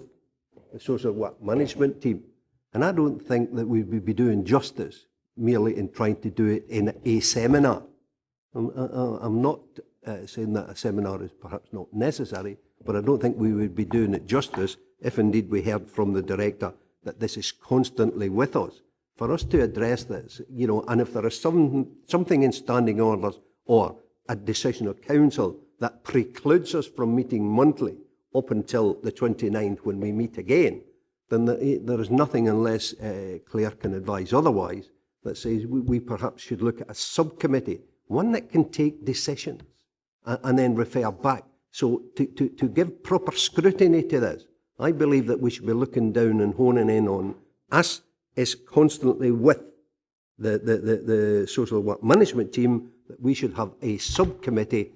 the social work management team. And I don't think that we would be doing justice merely in trying to do it in a seminar. I'm not saying that a seminar is perhaps not necessary, but I don't think we would be doing it justice if indeed we heard from the director that this is constantly with us. For us to address this, you know, and if there is something in standing orders or a decision of council that precludes us from meeting monthly up until the 29th when we meet again, then there is nothing, unless Claire can advise otherwise, that says we perhaps should look at a subcommittee, one that can take decisions and then refer back. So to give proper scrutiny to this, I believe that we should be looking down and honing in on us is constantly with the social work management team, that we should have a subcommittee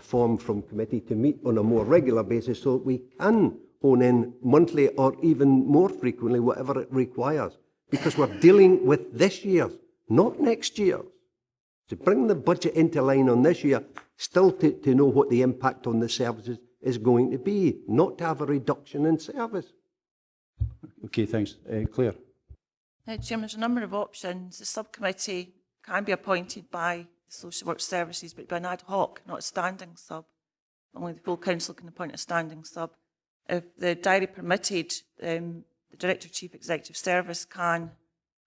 formed from committee to meet on a more regular basis so that we can hone in monthly or even more frequently, whatever it requires. Because we're dealing with this year, not next year. To bring the budget into line on this year, still to know what the impact on the services is going to be, not to have a reduction in service. Okay, thanks. Claire. Chairman, there's a number of options. The subcommittee can be appointed by the Social Work Services, but by an ad hoc, not a standing sub. Only the full council can appoint a standing sub. If the diary permitted, the Director of Chief Executive Service can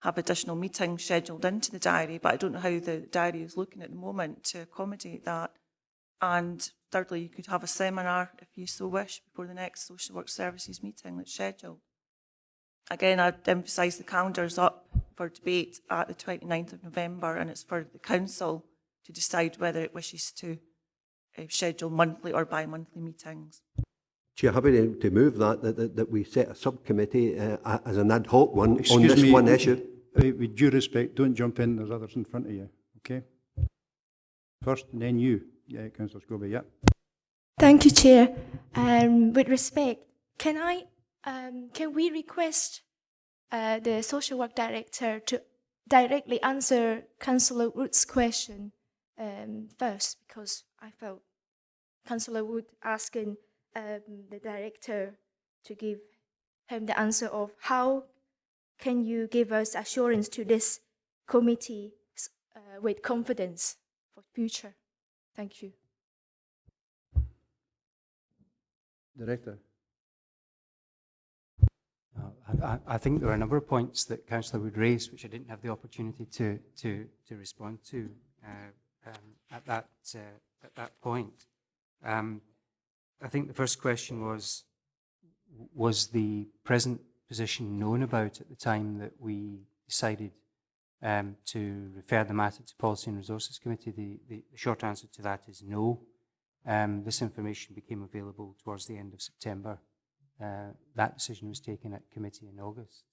have additional meetings scheduled into the diary, but I don't know how the diary is looking at the moment to accommodate that. And thirdly, you could have a seminar, if you so wish, before the next Social Work Services meeting that's scheduled. Again, I'd emphasise the calendar is up for debate at the 29th of November, and it's for the Council to decide whether it wishes to schedule monthly or bi-monthly meetings. Chair, happy to move that we set a subcommittee as an ad hoc one on Excuse this me, one issue. With due respect, don't jump in, there's others in front of you, okay? First, and then you. Yeah, Councillor Scobie, yeah. Thank you, Chair. With respect, can we request the Social Work Director to directly answer Councillor Wood's question first, because I felt Councillor Wood asking the Director to give him the answer of how can you give us assurance to this committee with confidence for future. Thank you. Director. I think there are a number of points that Councillor Wood raised which I didn't have the opportunity to respond to at that point. I think the first question was the present position known about at the time that we decided to refer the matter to Policy and Resources Committee? The short answer to that is no. This information became available towards the end of September. That decision was taken at committee in August.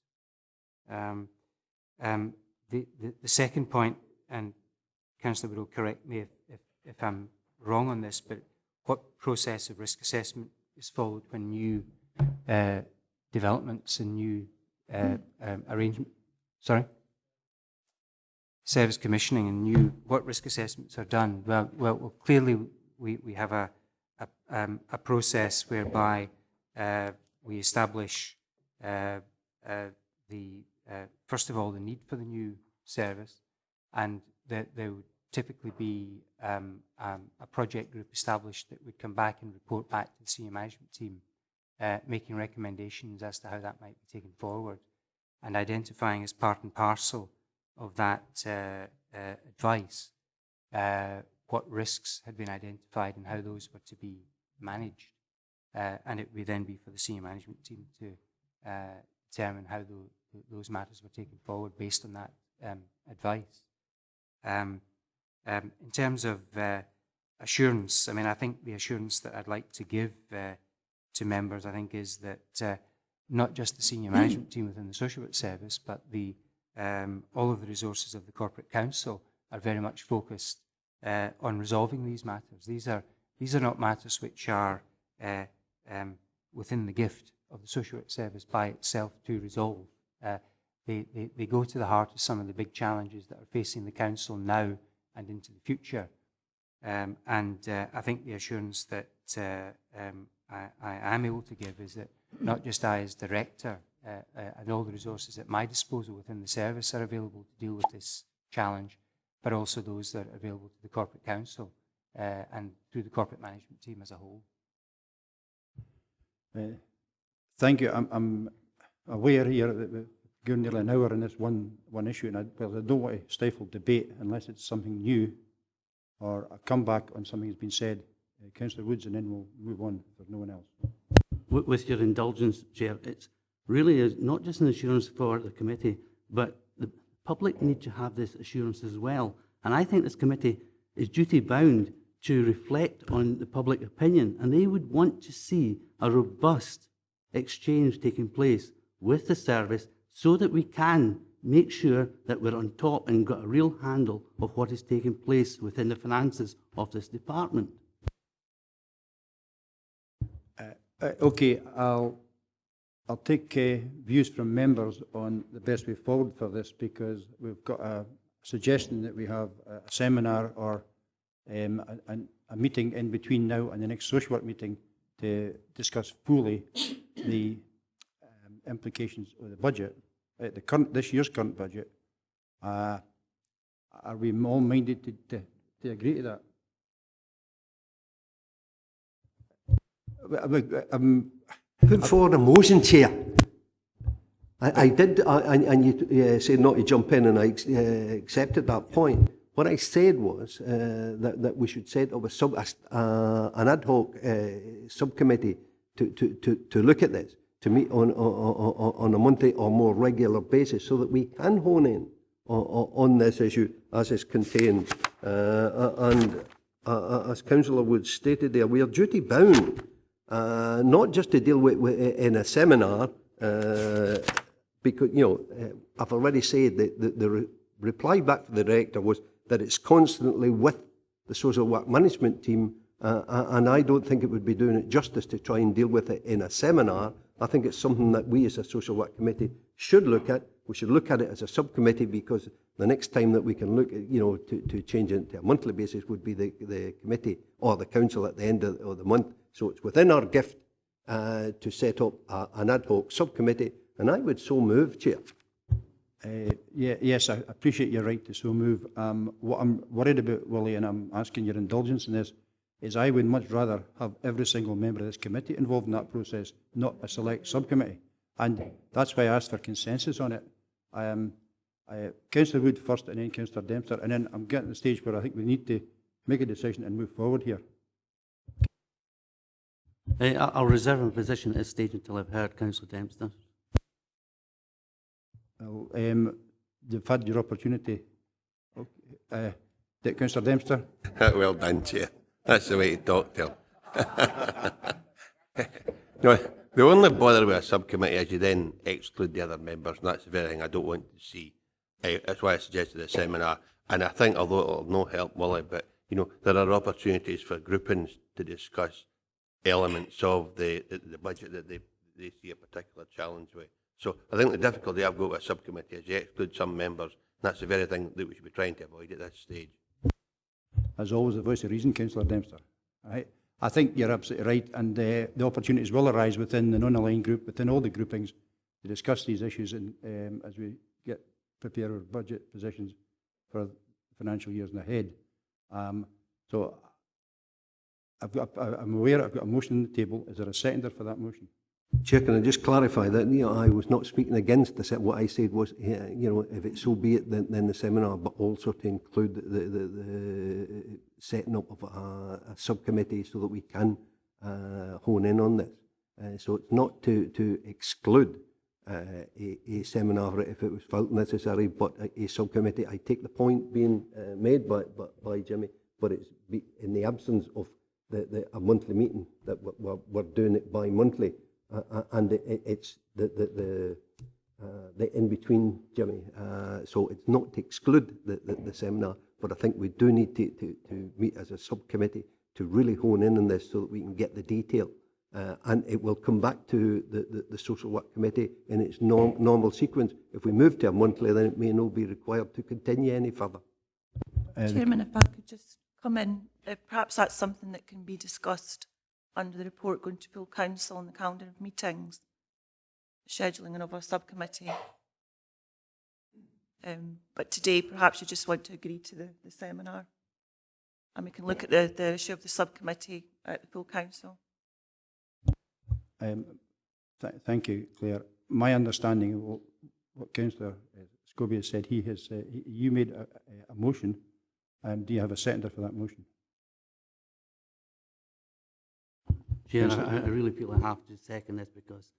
The second point, and Councillor Wood will correct me if I'm wrong on this, but what process of risk assessment is followed when new developments and new service commissioning and new, what risk assessments are done? Well, clearly we have a process whereby we establish first of all the need for the new service, and that there would typically be a project group established that would come back and report back to the senior management team, making recommendations as to how that might be taken forward, and identifying as part and parcel of that advice what risks had been identified and how those were to be managed. And it would then be for the senior management team to determine how those matters were taken forward based on that advice. In terms of assurance, I mean, I think the assurance that I'd like to give to members, I think, is that not just the senior management team within the social work service, but all of the resources of the corporate council are very much focused on resolving these matters. These are not matters which are within the gift of the social work service by itself to resolve. They go to the heart of some of the big challenges that are facing the council now and into the future. And I think the assurance that I am able to give is that not just I as director and all the resources at my disposal within the service are available to deal with this challenge, but also those that are available to the corporate council and through the corporate management team as a whole. Thank you. I'm aware here that we've gone nearly an hour on this one issue, and I don't want to stifle debate unless it's something new or a comeback on something that's been said. Councillor Woods, and then we'll move on if there's no one else. With your indulgence, Chair, it's really is not just an assurance for the committee, but the public need to have this assurance as well. And I think this committee is duty-bound to reflect on the public opinion, and they would want to see a robust exchange taking place with the service so that we can make sure that we're on top and got a real handle of what is taking place within the finances of this department. Okay, I'll take views from members on the best way forward for this, because we've got a suggestion that we have a seminar or a meeting in between now and the next social work meeting to discuss fully the implications of the budget, this year's current budget. Are we all minded to agree to that? Put forward a motion, Chair. I did, and you said not to jump in, and I accepted that point. What I said was that we should set up an ad hoc subcommittee to look at this, to meet on a monthly or more regular basis, so that we can hone in on this issue as is contained. And as Councillor Wood stated there, we are duty bound, not just to deal with in a seminar, because, I've already said that the reply back from the director was that it's constantly with the social work management team, and I don't think it would be doing it justice to try and deal with it in a seminar. I think it's something that we as a social work committee should look at. We should look at it as a subcommittee, because the next time that we can look at, to change it to a monthly basis would be the committee or the council at the end of the month. So it's within our gift to set up an ad hoc subcommittee, and I would so move, Chair. Yes, I appreciate your right to so move. What I'm worried about, Willie, and I'm asking your indulgence in this, is I would much rather have every single member of this committee involved in that process, not a select subcommittee. And that's why I asked for consensus on it. Councillor Wood first, and then Councillor Dempster, and then I'm getting to the stage where I think we need to make a decision and move forward here. I'll reserve my position at this stage until I've heard Councillor Dempster. Well, you've had your opportunity. Councillor Dempster? Well done, Chair. That's the way to talk to him. No, the only bother with a subcommittee is you then exclude the other members, and that's the very thing I don't want to see. That's why I suggested a seminar. And I think, although it'll no help Willie, but there are opportunities for groupings to discuss elements of the budget that they see a particular challenge with. So I think the difficulty I've got with a subcommittee is you exclude some members, and that's the very thing that we should be trying to avoid at this stage. As always, the voice of reason, Councillor Dempster. I think you're absolutely right, and the opportunities will arise within the non-aligned group, within all the groupings, to discuss these issues as we prepare our budget positions for financial years ahead. So I'm aware I've got a motion on the table. Is there a seconder for that motion? Chair, can I just clarify that I was not speaking against the what I said was, if it so be it, then the seminar, but also to include the setting up of a subcommittee so that we can hone in on this. So it's not to exclude a seminar if it was felt necessary, but a subcommittee. I take the point being made by Jimmy, but it's in the absence of a monthly meeting that we're doing it bi-monthly. And it's the in-between, Jimmy. So it's not to exclude the seminar, but I think we do need to meet as a subcommittee to really hone in on this so that we can get the detail. And it will come back to the Social Work Committee in its normal sequence. If we move to a monthly, then it may not be required to continue any further. Chairman, if I could just come in, perhaps that's something that can be discussed under the report going to full council on the calendar of meetings, scheduling of a subcommittee. But today, perhaps you just want to agree to the seminar, and we can look at the issue of the subcommittee at the full council. Thank you, Claire. My understanding of what Councillor Scobie has said, you made a motion. Do you have a seconder for that motion? Chair, I really feel I have to second this, because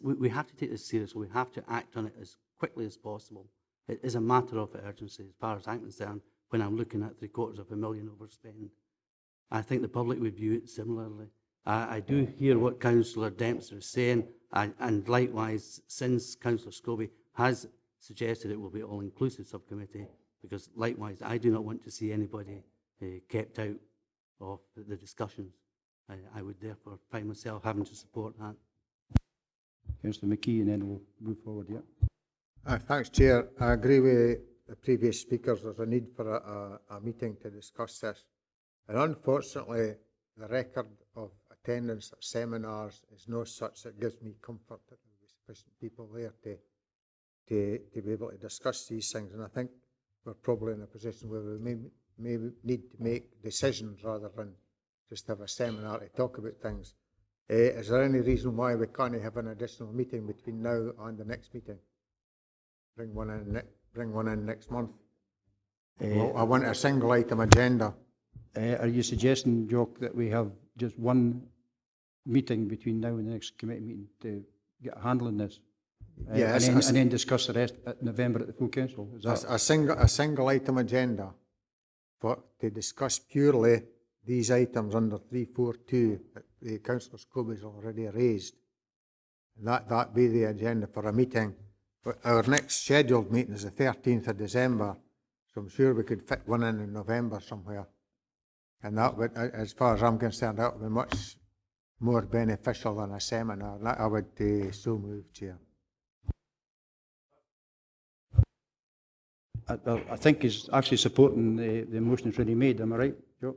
we have to take this seriously. We have to act on it as quickly as possible. It is a matter of urgency as far as I'm concerned when I'm looking at $750,000 overspend. I think the public would view it similarly. I do hear what Councillor Dempster is saying, and likewise, since Councillor Scobie has suggested it will be all-inclusive subcommittee, because likewise, I do not want to see anybody kept out of the discussions. I would therefore find myself having to support that. Councillor McKee, and then we'll move forward, yeah. Thanks, Chair. I agree with the previous speakers. There's a need for a meeting to discuss this. And unfortunately, the record of attendance at seminars is no such that gives me comfort that there will be sufficient people there to be able to discuss these things. And I think we're probably in a position where we may need to make decisions rather than just have a seminar to talk about things. Is there any reason why we can't have an additional meeting between now and the next meeting? Bring one in next month. Well, I want a single item agenda. Are you suggesting, Jock, that we have just one meeting between now and the next committee meeting to get a handle on this? Yes, and then discuss the rest at November at the full council? Is that a single item agenda to discuss purely these items under 342 that the Councillor Scobie has already raised. And that be the agenda for a meeting. But our next scheduled meeting is the 13th of December, so I'm sure we could fit one in November somewhere. And that would, as far as I'm concerned, that would be much more beneficial than a seminar. And I would so move, Chair. I think he's actually supporting the motion that's already made. Am I right, Joe?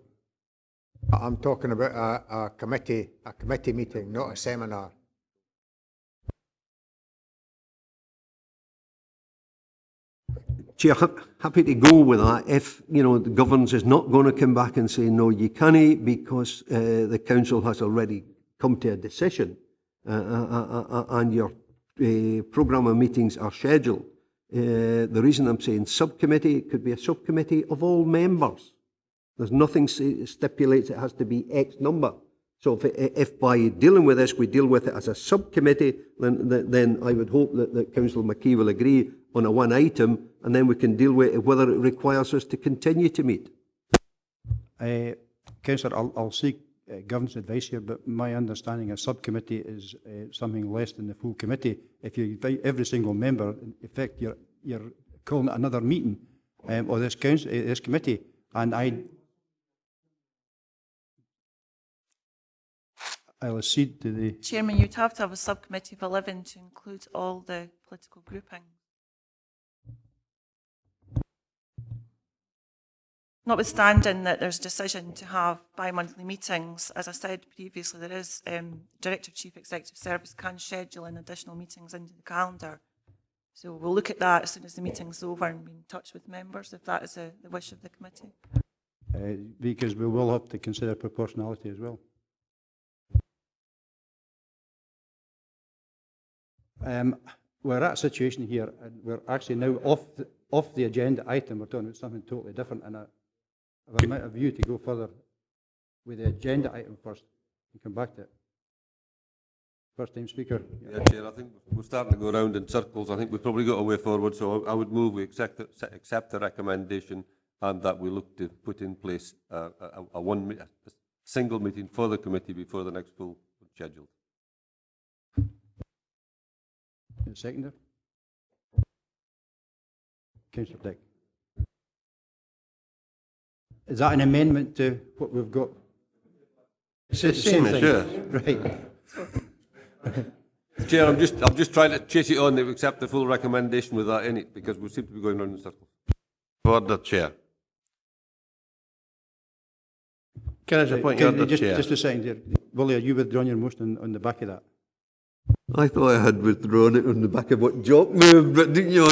I'm talking about a committee meeting, not a seminar. Chair, happy to go with that if, you know, the governance is not going to come back and say, no, you can't, because the council has already come to a decision and your programme of meetings are scheduled. The reason I'm saying subcommittee, it could be a subcommittee of all members. There's nothing stipulates it has to be X number. So if by dealing with this, we deal with it as a subcommittee, then I would hope that Councillor McKee will agree on a one item, and then we can deal with whether it requires us to continue to meet. Councillor, I'll seek governance advice here, but my understanding a subcommittee is something less than the full committee. If you invite every single member, in effect, you're calling it another meeting of this council, this committee, and I'll accede to the... Chairman, you'd have to have a subcommittee of 11 to include all the political groupings. Notwithstanding that there's a decision to have bi-monthly meetings, as I said previously, there is Director of Chief Executive Service can schedule in additional meetings into the calendar. So we'll look at that as soon as the meeting's over and be in touch with members if that is the wish of the committee. Because we will have to consider proportionality as well. We're at a situation here, and we're actually now off the agenda item. We're talking about something totally different, and I might have a view to go further with the agenda item first and come back to it. First time speaker. Yeah, Chair, I think we're starting to go around in circles. I think we've probably got a way forward, so I would move we accept the recommendation and that we look to put in place a single meeting for the committee before the next full schedule. Seconder. Councillor Dick. Is that an amendment to what we've got? It's the same as yours. Right. Chair, I'm just trying to chase it on to accept the full recommendation without any, because we seem to be going round in circles. Order, Chair. Can I just point you order, Chair? Just a second here. Willie, are you withdrawing your motion on the back of that? I thought I had withdrawn it on the back of what Jock moved, but you know,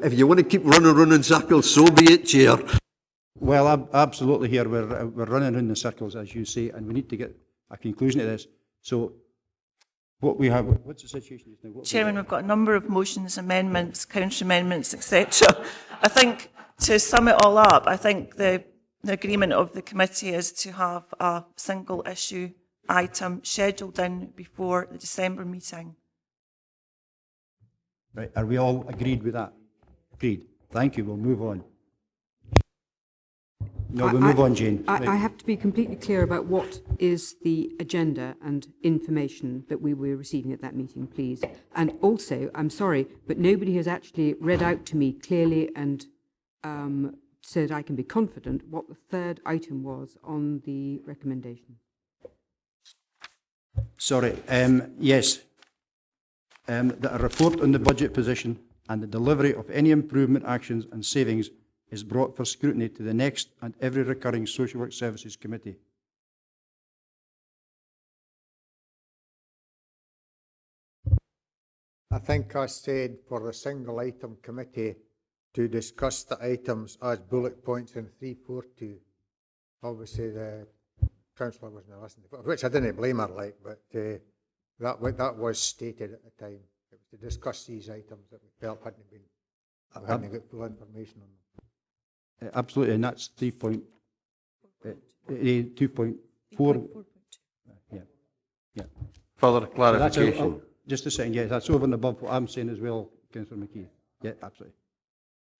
if you want to keep running in circles, so be it, Chair. Well, absolutely here. We're running in the circles, as you say, and we need to get a conclusion to this. So what we have, what's the situation now? Chairman, we've got a number of motions, amendments, counter amendments, etc. I think to sum it all up, I think the agreement of the committee is to have a single issue item scheduled in before the December meeting. Right, are we all agreed with that? Agreed. Thank you, we'll move on. No, we'll move on, Jane. I have to be completely clear about what is the agenda and information that we were receiving at that meeting, please. And also, I'm sorry, but nobody has actually read out to me clearly and so that I can be confident what the third item was on the recommendation. Sorry, yes. That a report on the budget position and the delivery of any improvement actions and savings is brought for scrutiny to the next and every recurring Social Work Services Committee. I think I said for the single item committee to discuss the items as bullet points in 342. Obviously the councillor wasn't listening, which I didn't blame her, like, but that was stated at the time. It was to discuss these items that we felt hadn't got full information on them. Absolutely, and that's 2.4. Yeah, yeah. Further So clarification. just a second, yeah, that's over and above what I'm saying as well, Councillor McKee. Yeah, absolutely.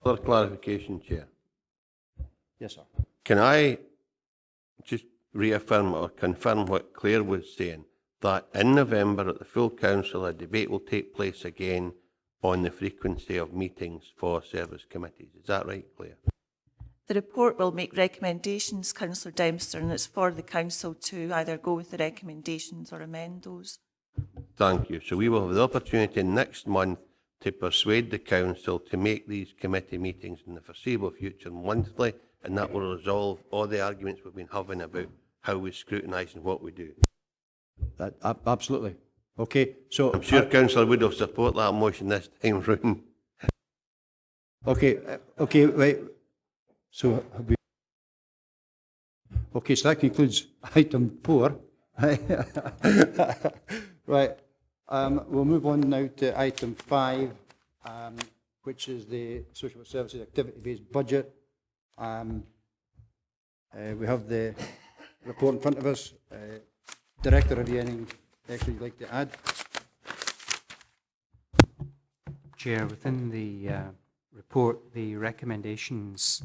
Further clarification, Chair. Yes, sir. Can I just reaffirm or confirm what Claire was saying, that in November at the full council a debate will take place again on the frequency of meetings for service committees? Is that right, Claire? The report will make recommendations, Councillor Dempster, and it's for the council to either go with the recommendations or amend those. Thank you. So we will have the opportunity next month to persuade the council to make these committee meetings in the foreseeable future monthly, and that will resolve all the arguments we've been having about how we scrutinise and what we do. Absolutely. Okay, so I'm sure Councillor Wood will support that motion this time round. Okay, okay, right. So, okay, so that concludes item 4. Right, we'll move on now to item 5, which is the social services activity-based budget. We have the report in front of us. Director, have you anything extra you'd like to add? Chair, within the report, the recommendations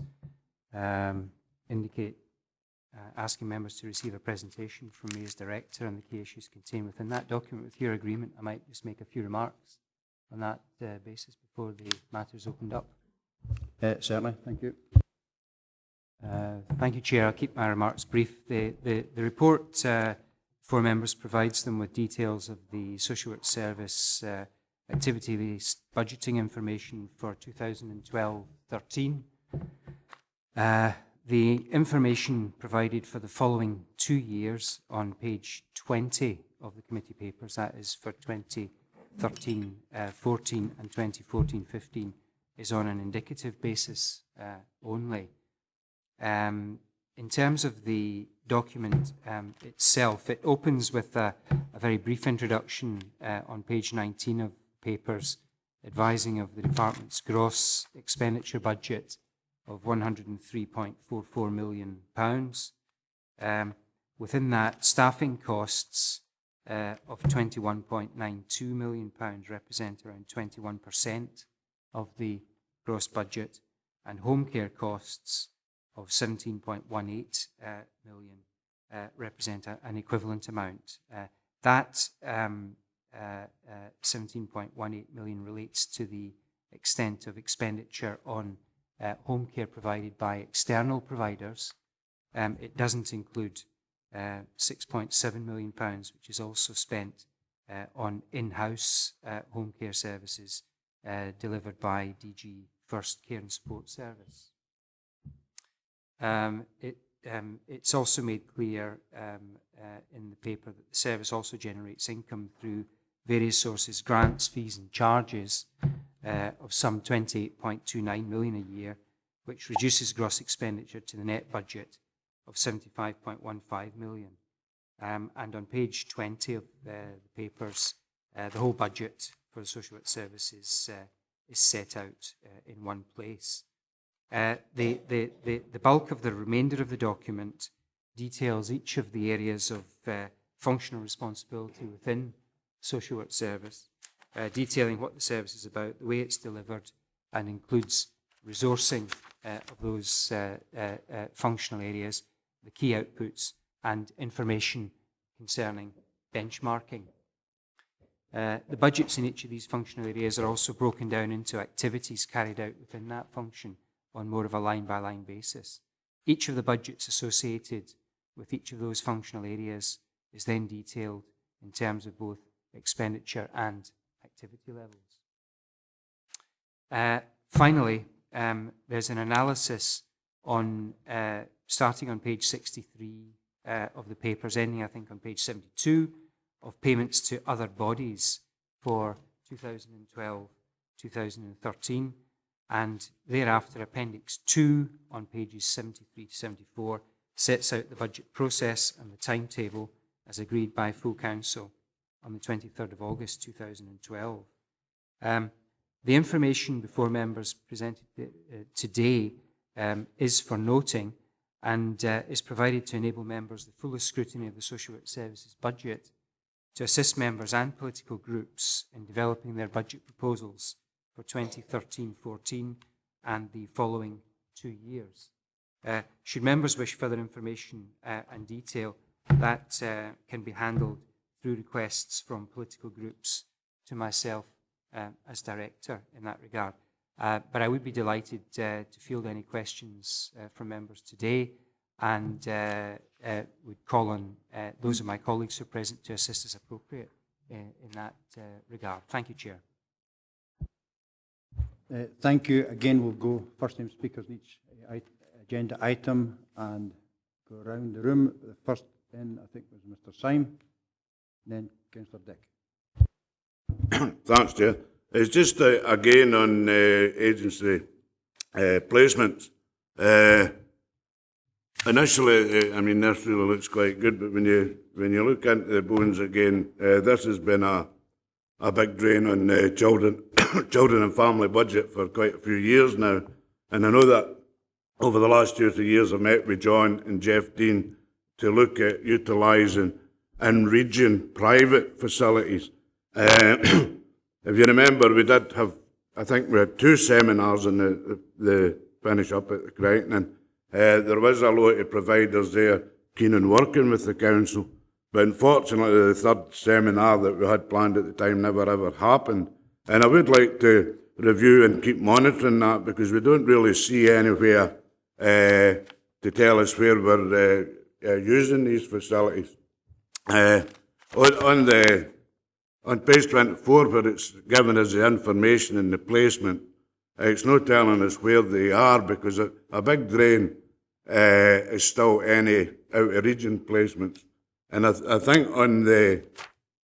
indicate asking members to receive a presentation from me as director and the key issues contained within that document. With your agreement, I might just make a few remarks on that basis before the matter is opened up. Certainly, thank you. Thank you, Chair. I'll keep my remarks brief. The report for members provides them with details of the social work service activity-based budgeting information for 2012-13. The information provided for the following 2 years on page 20 of the committee papers, that is for 2013-14 and 2014-15, is on an indicative basis only. In terms of the document itself, it opens with a very brief introduction on page 19 of papers, advising of the department's gross expenditure budget of £103.44 million. Within that, staffing costs of £21.92 million represent around 21% of the gross budget, and home care costs of 17.18 million represent an equivalent amount. That 17.18 million relates to the extent of expenditure on home care provided by external providers. It doesn't include £6.7 million, which is also spent on in-house home care services delivered by DG First Care and Support Service. It's also made clear in the paper that the service also generates income through various sources, grants, fees and charges of some 28.29 million a year, which reduces gross expenditure to the net budget of 75.15 million. And on page 20 of the papers, the whole budget for the social work services is set out in one place. The bulk of the remainder of the document details each of the areas of functional responsibility within social work service, detailing what the service is about, the way it's delivered, and includes resourcing of those functional areas, the key outputs, and information concerning benchmarking. The budgets in each of these functional areas are also broken down into activities carried out within that function on more of a line-by-line basis. Each of the budgets associated with each of those functional areas is then detailed in terms of both expenditure and activity levels. Finally, there's an analysis on, starting on page 63 of the papers, ending I think on page 72, of payments to other bodies for 2012-2013, and thereafter Appendix 2 on pages 73 to 74 sets out the budget process and the timetable as agreed by full council on the 23rd of August 2012. The information before members presented today is for noting and is provided to enable members the fullest scrutiny of the social work services budget, to assist members and political groups in developing their budget proposals for 2013-14 and the following 2 years. Should members wish further information and detail, that can be handled through requests from political groups to myself as director in that regard. But I would be delighted to field any questions from members today, and would call on those of my colleagues who are present to assist as appropriate in that regard. Thank you, Chair. Thank you. Again, we'll go first-time speakers on each agenda item and go around the room. The first in, I think, was Mr. Syme, then Councillor Dick. Thanks, Chair. It's just again on agency placements. Initially, I mean, this really looks quite good, but when you look into the bones again, this has been a big drain on children and family budget for quite a few years now. And I know that over the last 2 or 3 years, I've met with John and Jeff Dean to look at utilising in-region private facilities. If you remember, we did have, I think we had 2 seminars on the finish up at the Crichton, and there was a lot of providers there keen on working with the council, but unfortunately the 3rd seminar that we had planned at the time never ever happened. And I would like to review and keep monitoring that, because we don't really see anywhere to tell us where we're using these facilities. On page 24, where it's given us the information and the placement, it's not telling us where they are, because a big drain is still any out-of-region placements. And I think on the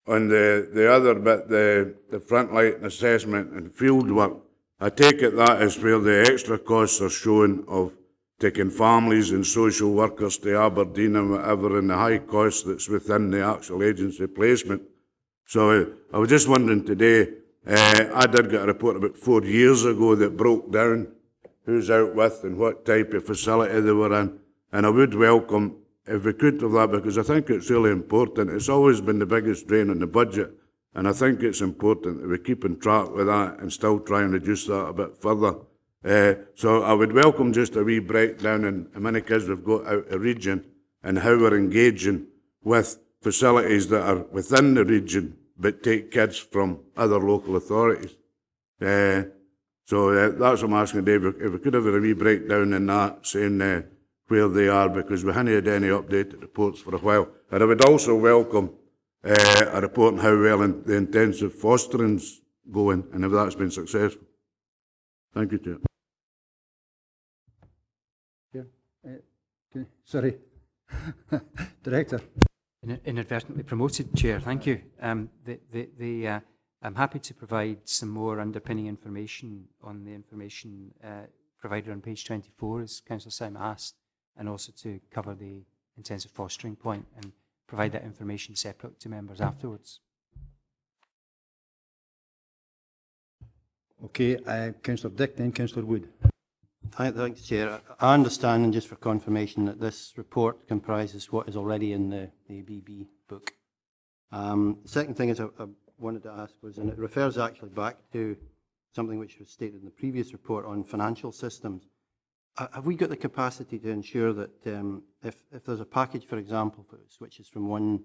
other bit, the frontline assessment and field work, I take it that is where the extra costs are shown of taking families and social workers to Aberdeen and whatever, and the high cost that's within the actual agency placement. So I was just wondering today, I did get a report about 4 years ago that broke down who's out with and what type of facility they were in. And I would welcome, if we could, have that, because I think it's really important. It's always been the biggest drain on the budget, and I think it's important that we keep in track with that and still try and reduce that a bit further. So I would welcome just a wee breakdown in how many kids we've got out of region and how we're engaging with facilities that are within the region but take kids from other local authorities. So that's what I'm asking, Dave. If we could have a wee breakdown in that, saying where they are, because we haven't had any updated reports for a while. And I would also welcome a report on how well the intensive fostering's going and if that's been successful. Thank you, Chair. Sorry. Director. Inadvertently promoted, Chair. Thank you. I'm happy to provide some more underpinning information on the information provided on page 24, as Councillor Syme asked, and also to cover the intensive fostering point and provide that information separate to members afterwards. Okay, Councillor Dick, then Councillor Wood. Thanks, Chair. I understand, and just for confirmation, that this report comprises what is already in the ABB book. The second thing is I wanted to ask was, and it refers actually back to something which was stated in the previous report on financial systems. Have we got the capacity to ensure that if there's a package, for example, that switches from one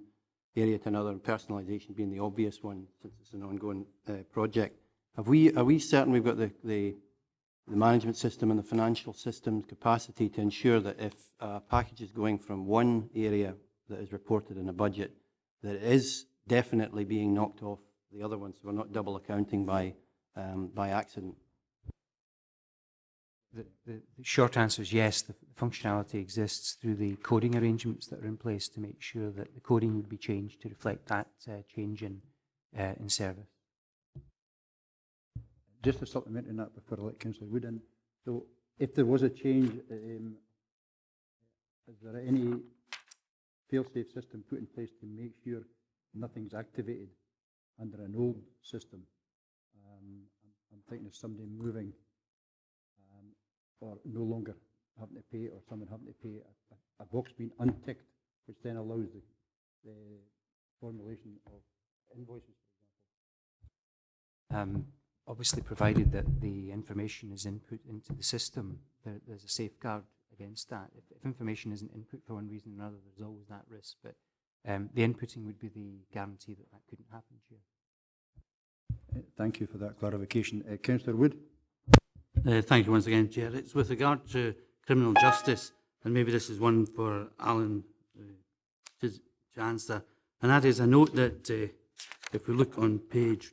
area to another, and personalisation being the obvious one, since it's an ongoing project, are we certain we've got the management system and the financial system capacity to ensure that if a package is going from one area that is reported in a budget, that it is definitely being knocked off the other ones, so we're not double accounting by accident? The short answer is yes. The functionality exists through the coding arrangements that are in place to make sure that the coding would be changed to reflect that change in service. Just to supplement on that before I let Councillor Wood in. So if there was a change, is there any fail-safe system put in place to make sure nothing's activated under an old system? I'm thinking of somebody moving or no longer having to pay, or someone having to pay a box being unticked, which then allows the formulation of invoices, for example. Obviously, provided that the information is input into the system, there's a safeguard against that. If information isn't input for one reason or another, there's always that risk. But the inputting would be the guarantee that that couldn't happen, Chair. Thank you for that clarification. Councillor Wood. Thank you once again, Chair. It's with regard to criminal justice, and maybe this is one for Alan to answer. And that is, I note that if we look on page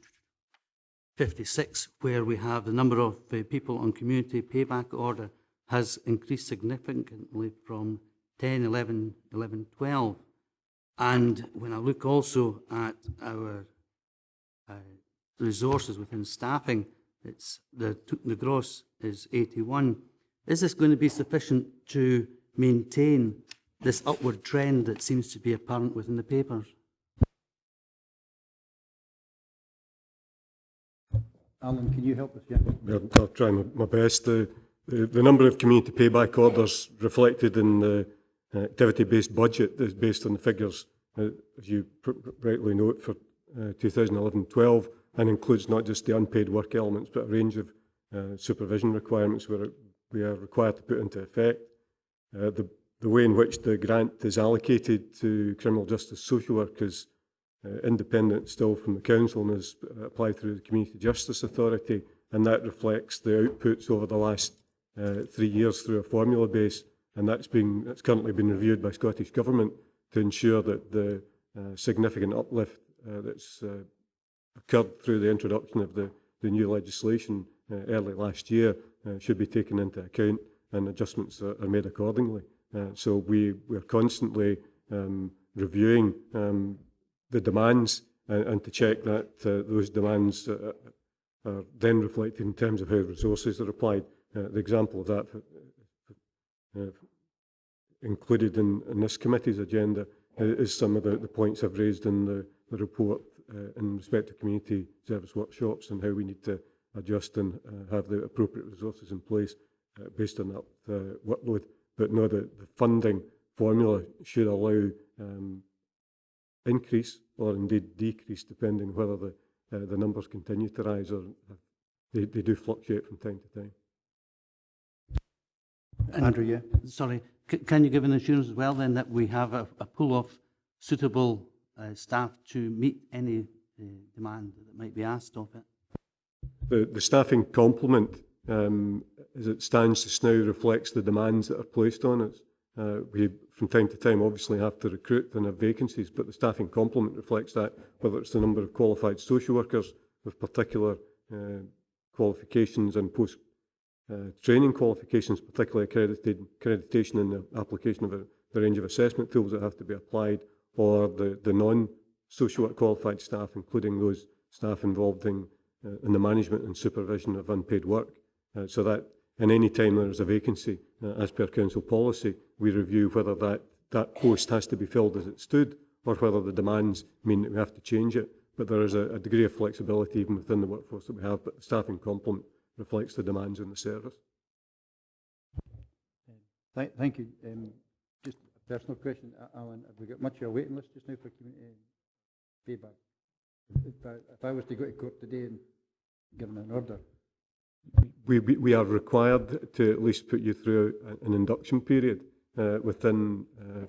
56, where we have the number of people on community payback order has increased significantly from 10, 11, 11, 12. And when I look also at our resources within staffing, it's the gross is 81. Is this going to be sufficient to maintain this upward trend that seems to be apparent within the papers? Alan, can you help us? Yeah? I'll try my best. The number of community payback orders reflected in the activity-based budget is based on the figures, as you rightly note, for 2011-12, and includes not just the unpaid work elements, but a range of supervision requirements where we are required to put into effect. The way in which the grant is allocated to criminal justice social work is independent still from the council and is applied through the Community Justice Authority, and that reflects the outputs over the last 3 years through a formula base, and that's currently been reviewed by Scottish Government to ensure that the significant uplift that's occurred through the introduction of the new legislation early last year should be taken into account, and adjustments are made accordingly. So we're constantly reviewing the demands and to check that those demands are then reflected in terms of how resources are applied. The example of that included in this committee's agenda is some of the points I've raised in the report in respect to community service workshops and how we need to adjust and have the appropriate resources in place based on that workload. But no, the funding formula should allow increase or indeed decrease depending whether the numbers continue to rise or they do fluctuate from time to time. Andrew, yeah. Sorry, can you give an assurance as well then that we have a pool of suitable staff to meet any demand that might be asked of it? The staffing complement, as it stands just now, reflects the demands that are placed on us. We, from time to time, obviously have to recruit and have vacancies, but the staffing complement reflects that, whether it's the number of qualified social workers with particular qualifications and post-training qualifications, particularly accreditation in the application of the range of assessment tools that have to be applied, or the non-social work qualified staff, including those staff involved in the management and supervision of unpaid work. So that in any time there is a vacancy, as per council policy, we review whether that post has to be filled as it stood, or whether the demands mean that we have to change it. But there is a degree of flexibility even within the workforce that we have, but the staffing complement reflects the demands in the service. Thank you. Just a personal question, Alan. Have we got much of a waiting list just now for community payback? If I was to go to court today and given an order, we are required to at least put you through an induction period within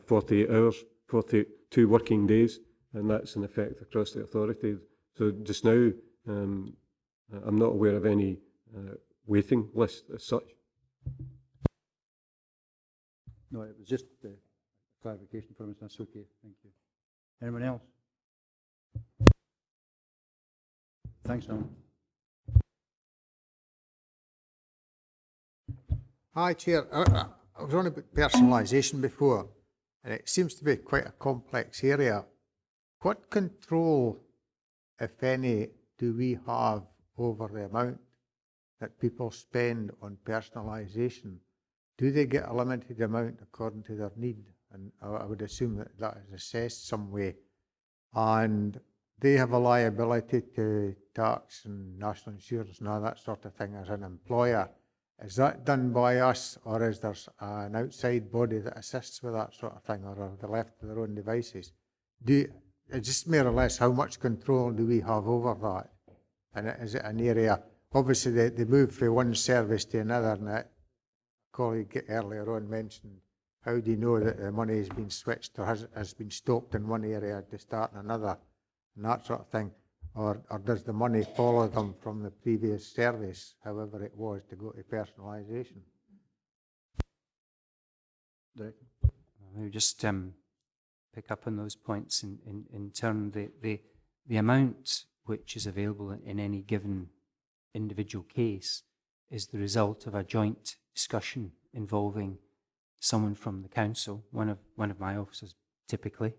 48 hours, 42 working days, and that's in effect across the authority. So just now, I'm not aware of any waiting list as such. No, it was just a clarification for us. That's okay. Thank you. Anyone else? Thanks, Alan. Hi, Chair. I was on about personalisation before, and it seems to be quite a complex area. What control, if any, do we have over the amount that people spend on personalisation do they get a limited amount according to their need? And I would assume that that is assessed some way. And they have a liability to tax and national insurance and all that sort of thing as an employer. Is that done by us, or is there an outside body that assists with that sort of thing, or are they left to their own devices? Just more or less, how much control do we have over that? And is it an area, obviously they move from one service to another, and a colleague earlier on mentioned, how do you know that the money has been switched or has been stopped in one area to start in another, and that sort of thing? Or does the money follow them from the previous service, however it was, to go to personalisation? Maybe just pick up on those points in turn. The amount which is available in any given individual case is the result of a joint discussion involving someone from the council, one of my officers typically,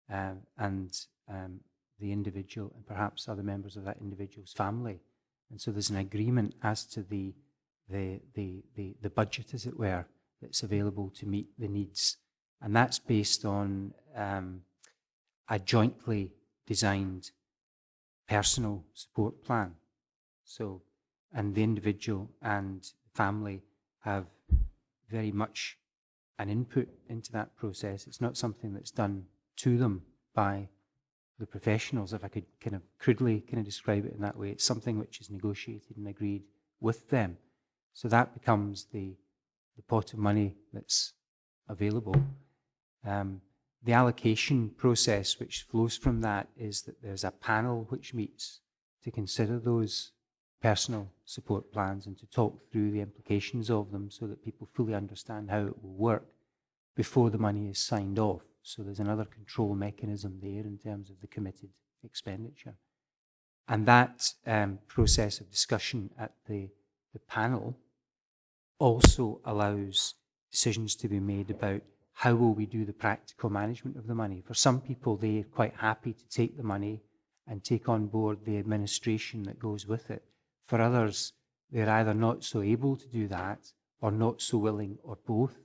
and the individual and perhaps other members of that individual's family. And so there's an agreement as to the budget, as it were, that's available to meet the needs. And that's based on a jointly designed personal support plan. So, and the individual and the family have very much an input into that process. It's not something that's done to them by the professionals, if I could kind of crudely describe it in that way. It's something which is negotiated and agreed with them. So that becomes the pot of money that's available. The allocation process which flows from that is that there's a panel which meets to consider those personal support plans and to talk through the implications of them so that people fully understand how it will work before the money is signed off. So there's another control mechanism there in terms of the committed expenditure. And that process of discussion at the panel also allows decisions to be made about how will we do the practical management of the money. For some people, they're quite happy to take the money and take on board the administration that goes with it. For others, they're either not so able to do that or not so willing, or both,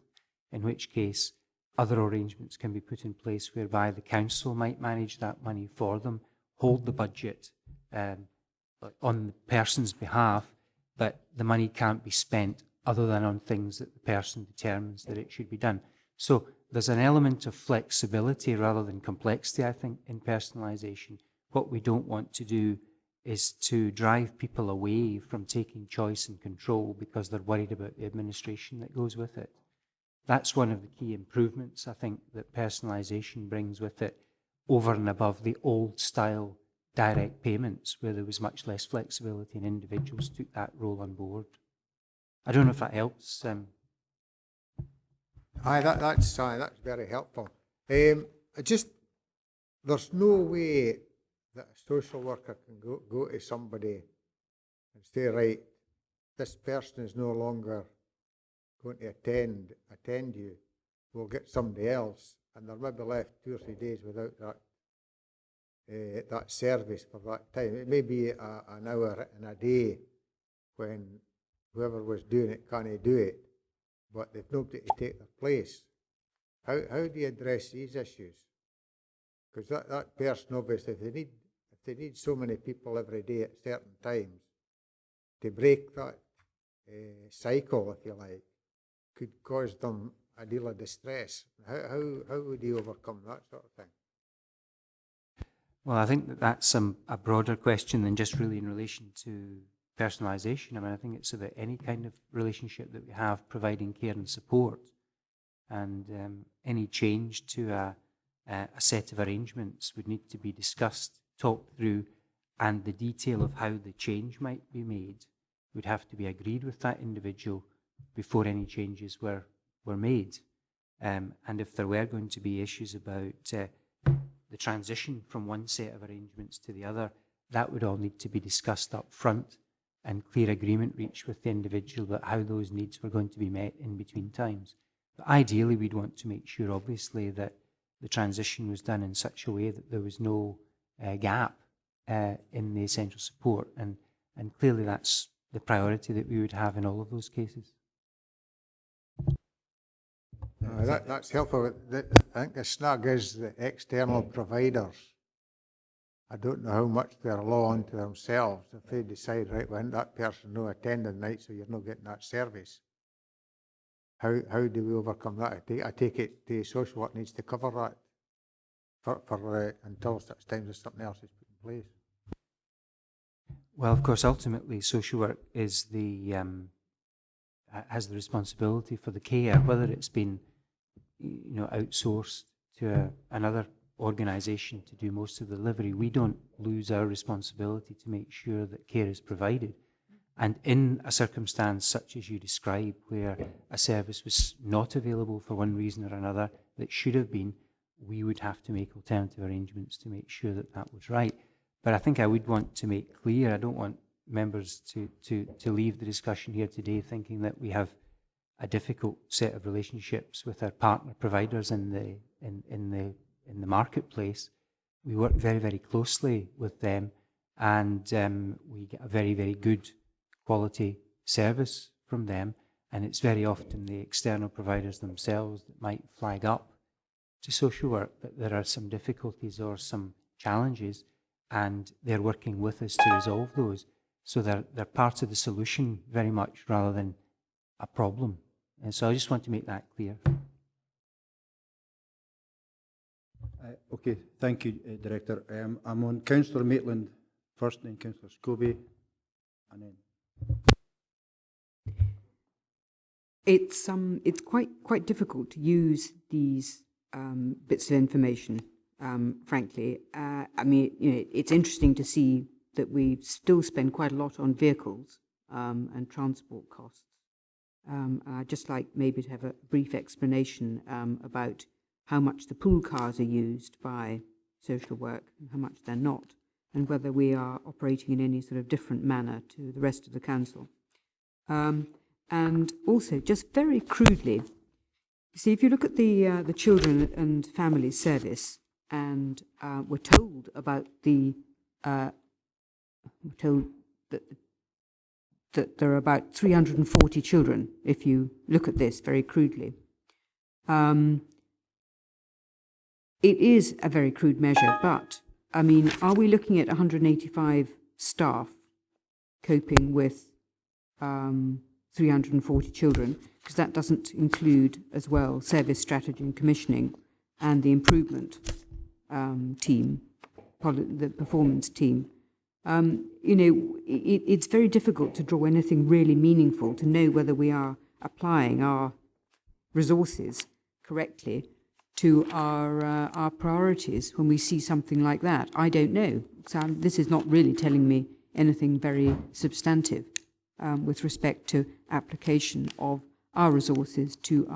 in which case other arrangements can be put in place whereby the council might manage that money for them, hold the budget on the person's behalf, but the money can't be spent other than on things that the person determines that it should be done. So there's an element of flexibility rather than complexity, I think, in personalisation. What we don't want to do is to drive people away from taking choice and control because they're worried about the administration that goes with it. That's one of the key improvements, I think, that personalisation brings with it over and above the old style direct payments where there was much less flexibility and individuals took that role on board. I don't know if that helps. That's very helpful. There's no way that a social worker can go to somebody and say, right, this person is no longer going to attend you, we'll get somebody else, and they're maybe left 2 or 3 days without that service for that time. It may be an hour in a day when whoever was doing it can't do it, but they've nobody to take their place. How do you address these issues? Because that person, obviously, if they need so many people every day at certain times, to break that cycle, if you like, could cause them a deal of distress. How would you overcome that sort of thing? Well, I think that's a broader question than just really in relation to personalisation. I mean, I think it's about any kind of relationship that we have providing care and support, and any change to a set of arrangements would need to be discussed, talked through, and the detail of how the change might be made would have to be agreed with that individual before any changes were made. And if there were going to be issues about the transition from one set of arrangements to the other, that would all need to be discussed up front and clear agreement reached with the individual about how those needs were going to be met in between times. But ideally, we'd want to make sure, obviously, that the transition was done in such a way that there was no gap in the essential support. And clearly that's the priority that we would have in all of those cases. That's helpful. I think the snag is the external providers. I don't know how much they're law unto themselves. If they decide, right, well, that person no attending night, so you're not getting that service. How do we overcome that? I take it the social work needs to cover that for until such times as something else is put in place. Well, of course, ultimately, social work is has the responsibility for the care, whether it's been, outsourced to another organisation to do most of the delivery. We don't lose our responsibility to make sure that care is provided. And in a circumstance such as you describe, where a service was not available for one reason or another that should have been, we would have to make alternative arrangements to make sure that that was right. But I think I would want to make clear, I don't want members to leave the discussion here today thinking that we have a difficult set of relationships with our partner providers in the marketplace. We work very, very closely with them, and we get a very, very good quality service from them. And it's very often the external providers themselves that might flag up to social work that there are some difficulties or some challenges, and they're working with us to resolve those. So they're part of the solution very much rather than a problem. And so I just want to make that clear. Okay, thank you, Director. I'm on Councillor Maitland first, then Councillor Scobie, and then. It's quite difficult to use these bits of information, frankly. I mean, it's interesting to see that we still spend quite a lot on vehicles and transport costs. I'd just like maybe to have a brief explanation about how much the pool cars are used by social work and how much they're not, and whether we are operating in any sort of different manner to the rest of the council. And also, just very crudely, you see, if you look at the Children and Families Service, and we're told about we're told that there are about 340 children, if you look at this very crudely. It is a very crude measure, but, I mean, are we looking at 185 staff coping with 340 children? Because that doesn't include, as well, service strategy and commissioning and the improvement team, the performance team. It's very difficult to draw anything really meaningful to know whether we are applying our resources correctly to our priorities when we see something like that. I don't know. So this is not really telling me anything very substantive with respect to application of our resources to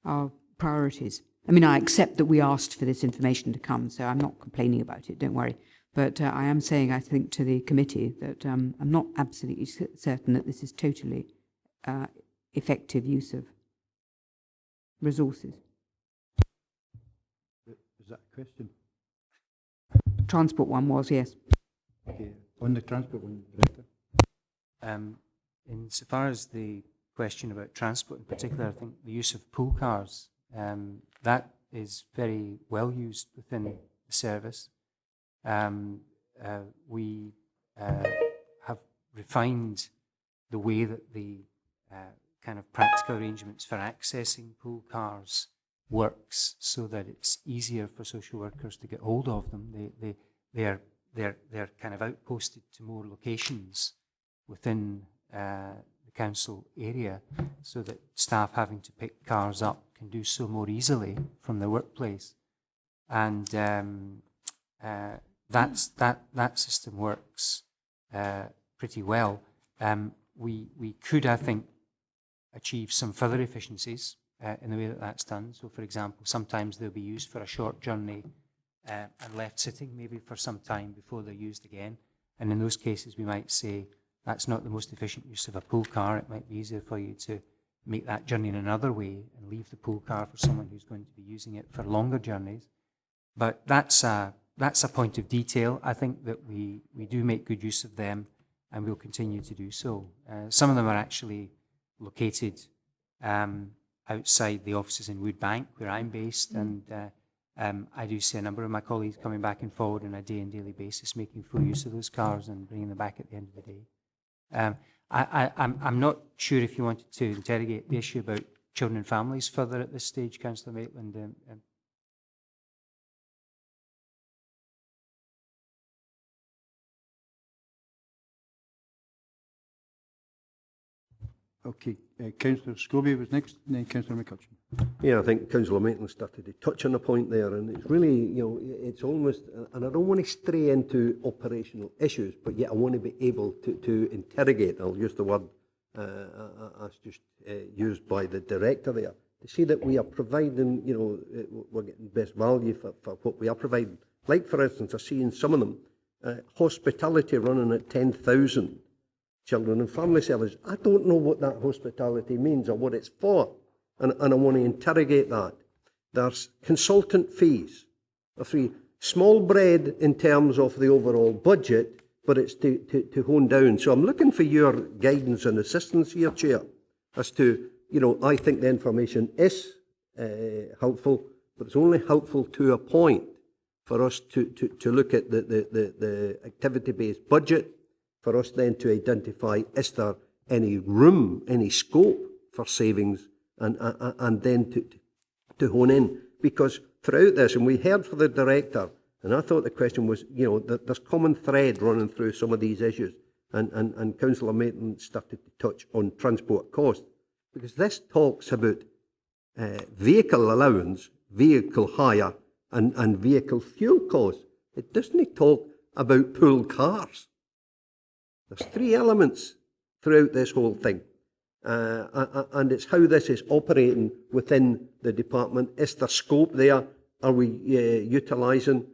our priorities. I mean, I accept that we asked for this information to come, so I'm not complaining about it, don't worry. But I am saying, I think, to the committee that I'm not absolutely certain that this is totally effective use of resources. Is that a question? Transport one was, yes. Okay. On the transport one, Director. Insofar as the question about transport in particular, I think the use of pool cars, that is very well used within the service. We have refined the way that the kind of practical arrangements for accessing pool cars works so that it's easier for social workers to get hold of them. They're kind of outposted to more locations within the council area so that staff having to pick cars up can do so more easily from their workplace. And that system works pretty well. We could, I think, achieve some further efficiencies in the way that that's done. So, for example, sometimes they'll be used for a short journey and left sitting maybe for some time before they're used again. And in those cases, we might say that's not the most efficient use of a pool car. It might be easier for you to make that journey in another way and leave the pool car for someone who's going to be using it for longer journeys. But that's a point of detail. I think that we do make good use of them, and we'll continue to do so. Some of them are actually located outside the offices in Woodbank, where I'm based, and I do see a number of my colleagues coming back and forward on a daily basis, making full use of those cars and bringing them back at the end of the day. I'm not sure if you wanted to interrogate the issue about children and families further at this stage, Councillor Maitland. Okay, Councillor Scobie was next, and then Councillor McCutcheon. Yeah, I think Councillor Maitland started to touch on a point there, and it's really, you know, it's almost, and I don't want to stray into operational issues, but yet I want to be able to interrogate, I'll use the word as just used by the director there, to see that we are providing, you know, we're getting best value for what we are providing. Like, for instance, I see in some of them, hospitality running at 10,000, children and family services. I don't know what that hospitality means or what it's for, and I want to interrogate that. There's consultant fees, small bread in terms of the overall budget, but it's to hone down. So I'm looking for your guidance and assistance here, Chair, as to, you know, I think the information is helpful, but it's only helpful to a point for us to look at the activity-based budget, for us then to identify, is there any room, any scope for savings, and then to hone in. Because throughout this, and we heard from the director, and I thought the question was, you know, there's common thread running through some of these issues, and Councillor Maitland started to touch on transport cost, because this talks about vehicle allowance, vehicle hire, and vehicle fuel costs. It doesn't talk about pooled cars. There's three elements throughout this whole thing, and it's how this is operating within the department. Is there scope there? Are we utilising?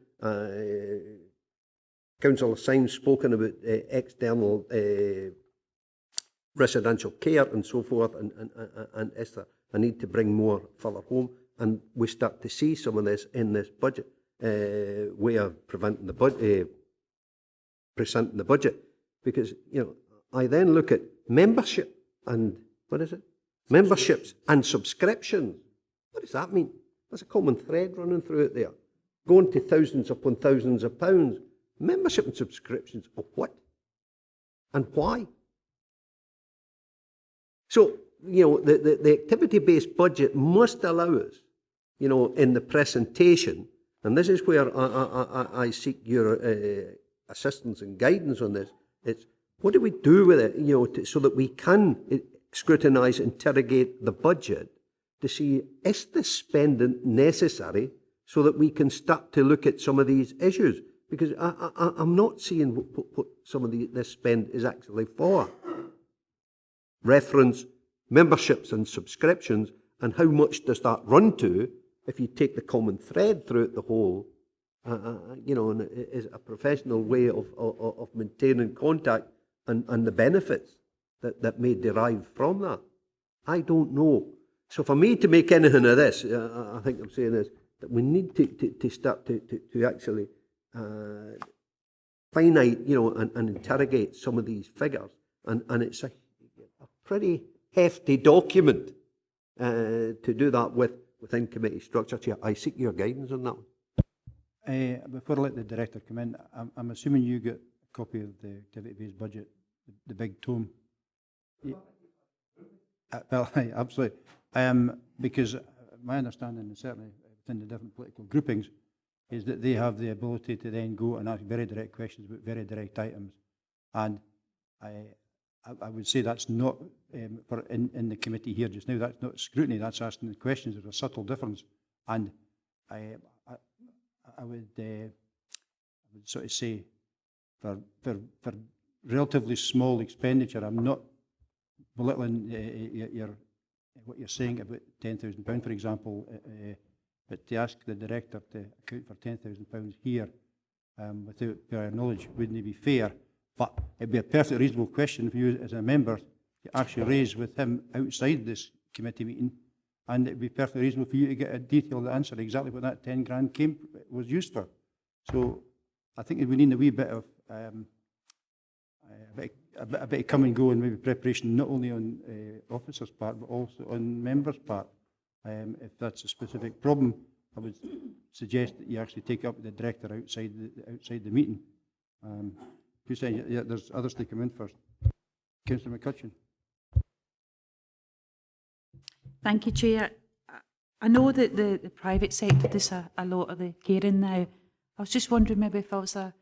Councillor Symes spoken about external residential care and so forth, and is there a need to bring more further home? And we start to see some of this in this budget, way of presenting the budget. Because, you know, I then look at membership and, memberships and subscriptions. What does that mean? There's a common thread running through it there. Going to thousands upon thousands of pounds. Membership and subscriptions of what? And why? So, you know, the activity-based budget must allow us, you know, in the presentation, and this is where I seek your assistance and guidance on this. It's what do we do with it, you know, so that we can scrutinise, interrogate the budget to see, is this spending necessary so that we can start to look at some of these issues? Because I'm not seeing what some of this spend is actually for. Reference memberships and subscriptions, and how much does that run to if you take the common thread throughout the whole, you know, and it is a professional way of maintaining contact and the benefits that may derive from that. I don't know. So for me to make anything of this, I think I'm saying this, that we need to start to actually finite, you know, and interrogate some of these figures. And it's a pretty hefty document to do that within committee structure. Chair, I seek your guidance on that one. Before I let the director come in, I'm assuming you got a copy of the activity-based budget, the big tome. Yeah. Well, absolutely. Because my understanding, and certainly within the different political groupings, is that they have the ability to then go and ask very direct questions about very direct items. And I would say that's not, in the committee here just now, that's not scrutiny, that's asking the questions. There's a subtle difference. And I would sort of say, for relatively small expenditure, I'm not belittling what you're saying about £10,000, for example, but to ask the director to account for £10,000 here without prior knowledge wouldn't be fair. But it'd be a perfectly reasonable question for you as a member to actually raise with him outside this committee meeting, and it'd be perfectly reasonable for you to get a detailed answer exactly what that 10 grand was used for. So I think we need a wee bit of a bit of come and go and maybe preparation, not only on officers' part but also on members' part. If that's a specific problem, I would suggest that you actually take up with the director outside the meeting. You say, yeah, there's others to come in first. Councillor McCutcheon. Thank you, Chair. I know that the private sector does a lot of the caring now. I was just wondering maybe if there was a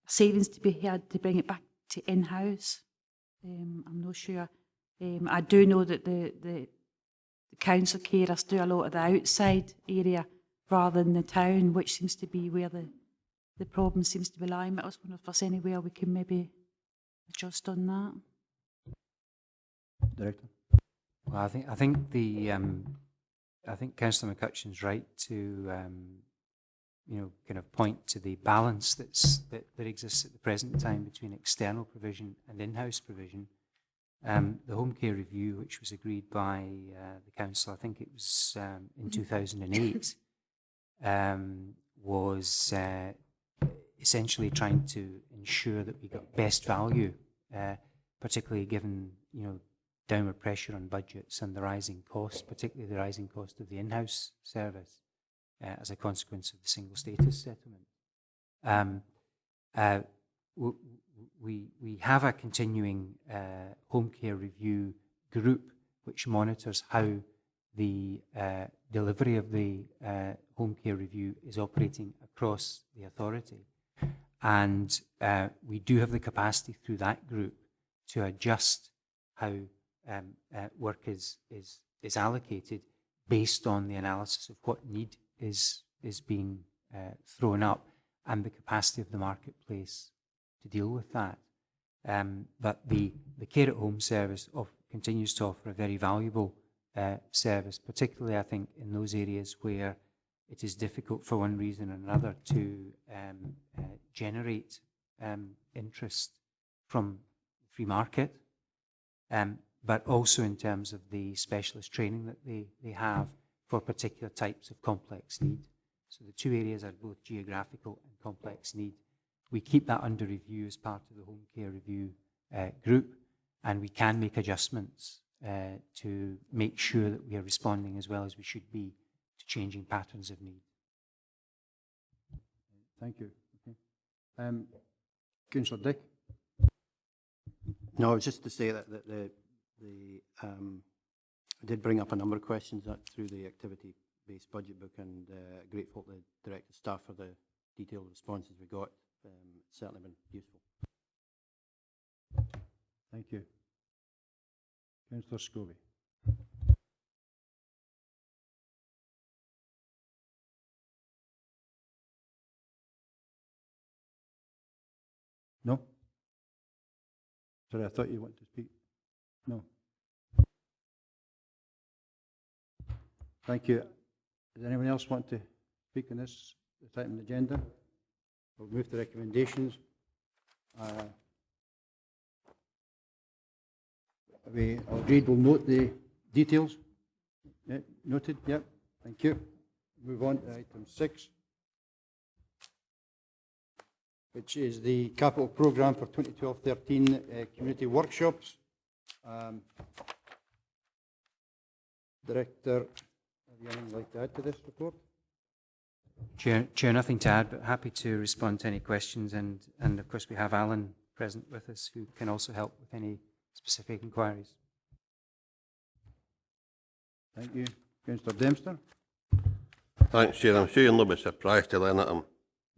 savings to be had to bring it back to in-house. I'm not sure. I do know that the council carers do a lot of the outside area rather than the town, which seems to be where the problem seems to be lying. But I was wondering if there's anywhere we can maybe adjust on that. Director. Well, I think Councillor McCutcheon's right to kind of point to the balance that exists at the present time between external provision and in-house provision. The home care review, which was agreed by the council, I think it was in 2008, was essentially trying to ensure that we got best value, particularly given downward pressure on budgets and the rising cost, particularly the rising cost of the in-house service as a consequence of the single status settlement. We have a continuing home care review group which monitors how the delivery of the home care review is operating across the authority. And we do have the capacity through that group to adjust how work is allocated based on the analysis of what need is being thrown up and the capacity of the marketplace to deal with that. But the care at home service continues to offer a very valuable service, particularly I think in those areas where it is difficult for one reason or another to generate interest from the free market, but also in terms of the specialist training that they have for particular types of complex need. So the two areas are both geographical and complex need. We keep that under review as part of the home care review group, and we can make adjustments to make sure that we are responding as well as we should be to changing patterns of need. Thank you. Okay. Councillor Dick. No, just to say that I did bring up a number of questions through the activity-based budget book, and grateful to the director staff for the detailed responses we got. It's certainly been useful. Thank you. Councillor Scobie. No? Sorry, I thought you wanted to speak. No. Thank you. Does anyone else want to speak on this item on the agenda? We'll move to recommendations. We agreed we'll note the details. Yeah, noted, yep. Thank you. Move on to item 6, which is the capital programme for 2012-13 community workshops. Director, have you anything like to add to this report? Chair, nothing to add, but happy to respond to any questions. And of course, we have Alan present with us who can also help with any specific inquiries. Thank you. Councillor Dempster. Thanks, Chair. I'm sure you'll not be surprised to learn that I'm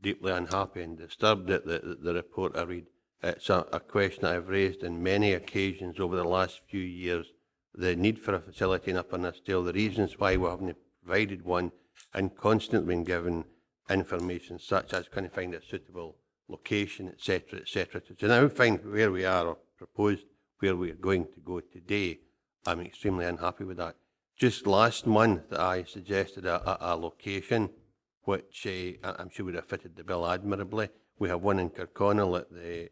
deeply unhappy and disturbed at the report I read. It's a question I've raised on many occasions over the last few years. The need for a facility in Upper Nithsdale, the reasons why we haven't provided one, and constantly been given information such as can you find a suitable location, etc., etc. To now find where we are or proposed where we are going to go today, I'm extremely unhappy with that. Just last month, I suggested a location which I'm sure would have fitted the bill admirably. We have one in Kirkconnell at the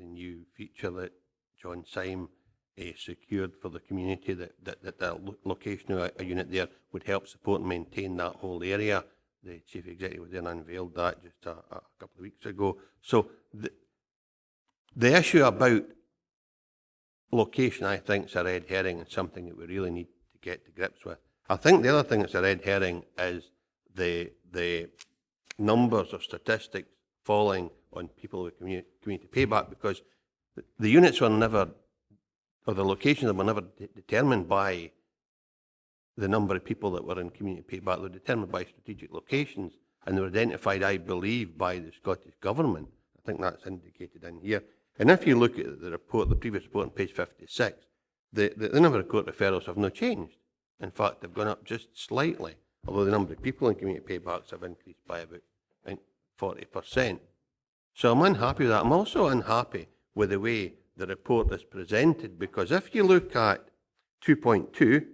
new feature that John Syme secured for the community, that location of a unit there would help support and maintain that whole area. The Chief Executive was there and unveiled that just a couple of weeks ago. So the issue about location, I think, is a red herring and something that we really need to get to grips with. I think the other thing that's a red herring is the numbers of statistics falling on people with community payback, because the units were never, or the locations were never determined by the number of people that were in community payback. They were determined by strategic locations, and they were identified, I believe, by the Scottish Government. I think that's indicated in here. And if you look at the report, the previous report on page 56, the number of court referrals have not changed. In fact, they've gone up just slightly, although the number of people in community paybacks have increased by about 40%. So I'm unhappy with that. I'm also unhappy with the way the report is presented, because if you look at 2.2,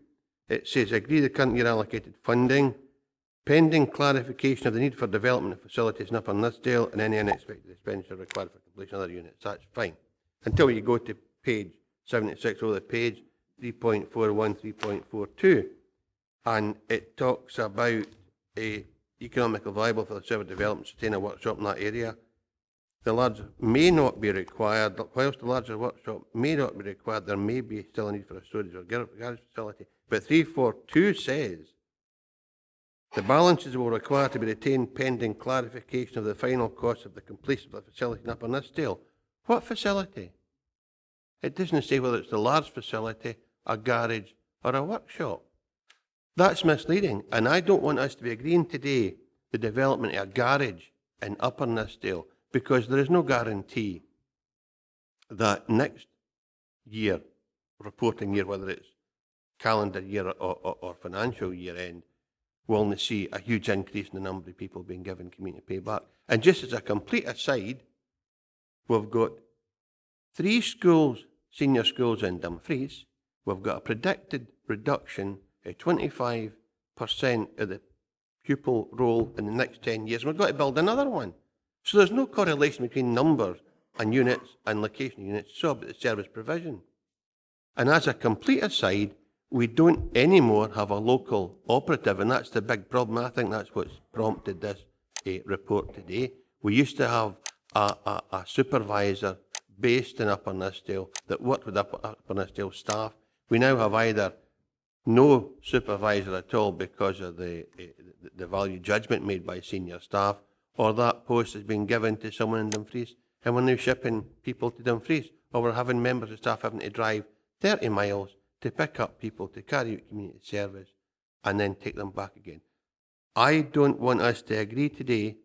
it says, agree the current year allocated funding, pending clarification of the need for development of facilities in Upper Nithsdale and any unexpected expenditure required for completion of other units. That's fine. Until you go to page 76 over the page, 3.41, 3.42, and it talks about a economically viable for the server development, sustain a workshop in that area. The larger may not be required. Whilst the larger workshop may not be required, there may be still a need for a storage or garage facility. But 342 says the balances will require to be retained pending clarification of the final cost of the completion of the facility in Upper Nithsdale. What facility? It doesn't say whether it's the large facility, a garage, or a workshop. That's misleading, and I don't want us to be agreeing today the development of a garage in Upper Nithsdale, because there is no guarantee that next year, reporting year, whether it's calendar year or financial year end, will see a huge increase in the number of people being given community payback. And just as a complete aside, we've got 3 schools, senior schools in Dumfries. We've got a predicted reduction of 25% of the pupil roll in the next 10 years. And we've got to build another one. So there's no correlation between numbers and units and location units. It's all about the service provision. And as a complete aside, we don't anymore have a local operative, and that's the big problem. I think that's what's prompted this report today. We used to have a supervisor based in Upper Nithsdale that worked with Upper Nithsdale staff. We now have either no supervisor at all because of the value judgment made by senior staff, or that post has been given to someone in Dumfries, and we're now shipping people to Dumfries, or we're having members of staff having to drive 30 miles to pick up people to carry out community service and then take them back again. I don't want us to agree today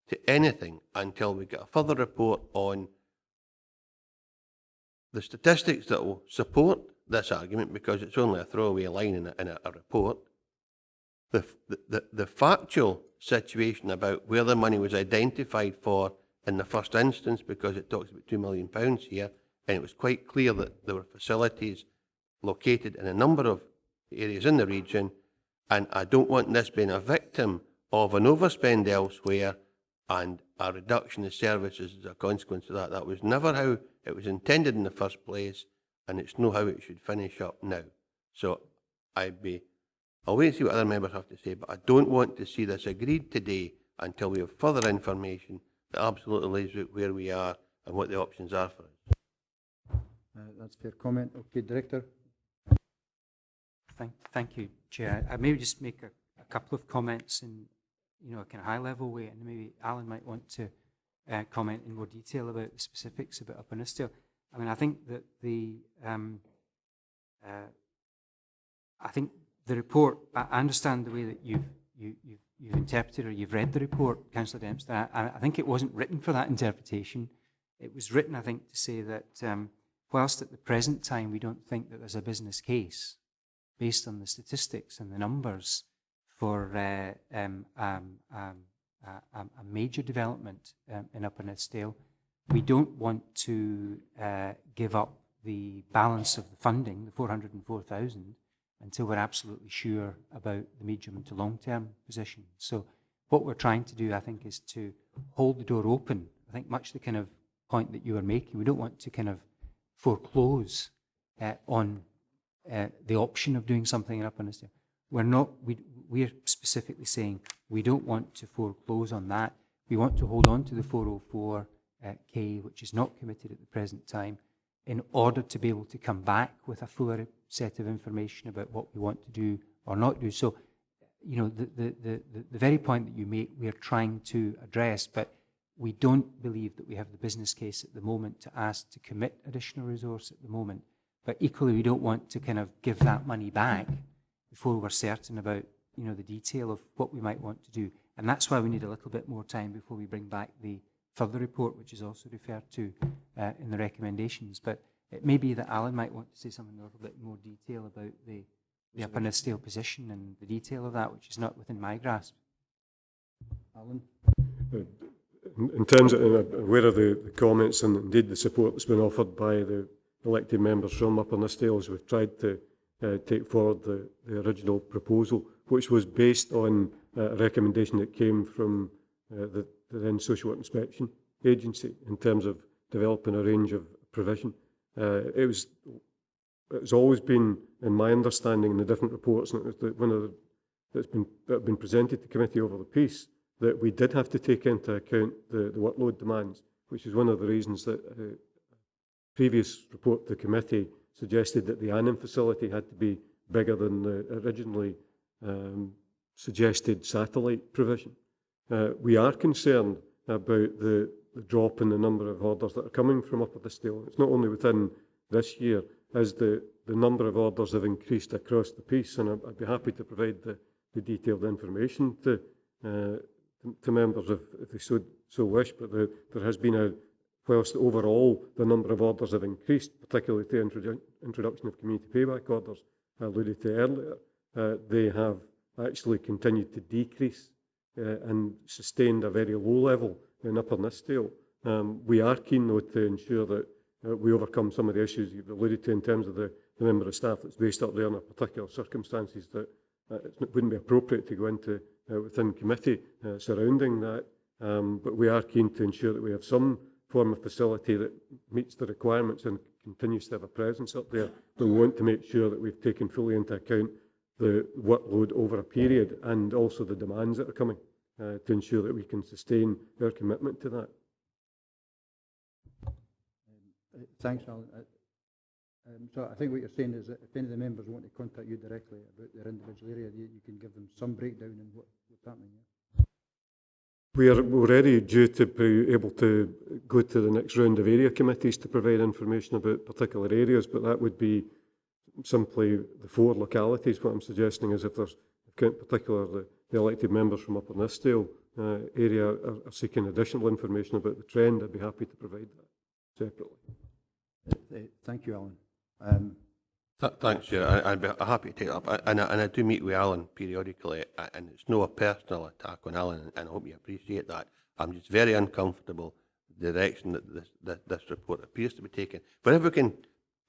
to anything until we get a further report on the statistics that will support this argument, because it's only a throwaway line in a report. The factual situation about where the money was identified for in the first instance, because it talks about £2 million here, and it was quite clear that there were facilities located in a number of areas in the region, and I don't want this being a victim of an overspend elsewhere and a reduction in services as a consequence of that. That was never how it was intended in the first place, and it's not how it should finish up now. So I'll wait and see what other members have to say, but I don't want to see this agreed today until we have further information that absolutely lays out where we are and what the options are for us. That's a fair comment. Okay, Director. Thank you, Chair. I maybe just make a couple of comments in a kind of high-level way, and maybe Alan might want to comment in more detail about the specifics about Upper Nithsdale. I mean, I think that I think the report. I understand the way that you've interpreted or you've read the report, Councillor Dempster. I think it wasn't written for that interpretation. It was written, I think, to say that whilst at the present time we don't think that there's a business case based on the statistics and the numbers for a major development in Upper Nithsdale, we don't want to give up the balance of the funding, the 404,000, until we're absolutely sure about the medium to long-term position. So what we're trying to do, I think, is to hold the door open. I think much the kind of point that you were making, we don't want to kind of foreclose on the option of doing something in Upper Nithsdale. We're specifically saying we don't want to foreclose on that. We want to hold on to the 404K, which is not committed at the present time, in order to be able to come back with a fuller set of information about what we want to do or not do. So, you know, the very point that you make, we are trying to address, but we don't believe that we have the business case at the moment to ask to commit additional resource at the moment. But equally, we don't want to kind of give that money back before we're certain about, you know, the detail of what we might want to do. And that's why we need a little bit more time before we bring back the further report, which is also referred to in the recommendations. But it may be that Alan might want to say something in a little bit more detail about the Upper Nithsdale position and the detail of that, which is not within my grasp. Alan? In terms of, aware of the comments and indeed the support that's been offered by the elected members from Upper Nithsdale, as we've tried to take forward the original proposal, which was based on a recommendation that came from the then Social Work Inspection Agency in terms of developing a range of provision. It's always been, in my understanding, in the different reports, and it was one of that have been presented to committee over the piece, that we did have to take into account the workload demands, which is one of the reasons that previous report to the committee suggested that the Annan facility had to be bigger than the originally suggested satellite provision. We are concerned about the drop in the number of orders that are coming from Upper Nithsdale. It's not only within this year, as the number of orders have increased across the piece, and I'd be happy to provide the detailed information to members if they so wish, but there has been whilst overall the number of orders have increased, particularly the introduction of community payback orders I alluded to earlier, they have actually continued to decrease and sustained a very low level in Upper Nithsdale. We are keen, though, to ensure that we overcome some of the issues you've alluded to in terms of the member of staff that's based up there in particular circumstances that it wouldn't be appropriate to go into within committee surrounding that. But we are keen to ensure that we have some form of facility that meets the requirements and continues to have a presence up there. But we want to make sure that we've taken fully into account the workload over a period and also the demands that are coming to ensure that we can sustain our commitment to that. Thanks, Alan. So I think what you're saying is that if any of the members want to contact you directly about their individual area, you can give them some breakdown in what's happening. Yeah? We are already due to be able to go to the next round of area committees to provide information about particular areas, but that would be simply the 4 localities. What I'm suggesting is if there's, in particular, the elected members from Upper Nithsdale area are seeking additional information about the trend, I'd be happy to provide that separately. Thank you, Alan. Thanks, Chair. I'd be happy to take it up. And I do meet with Alan periodically, and it's no a personal attack on Alan, and I hope you appreciate that. I'm just very uncomfortable with the direction that this report appears to be taking. But if we can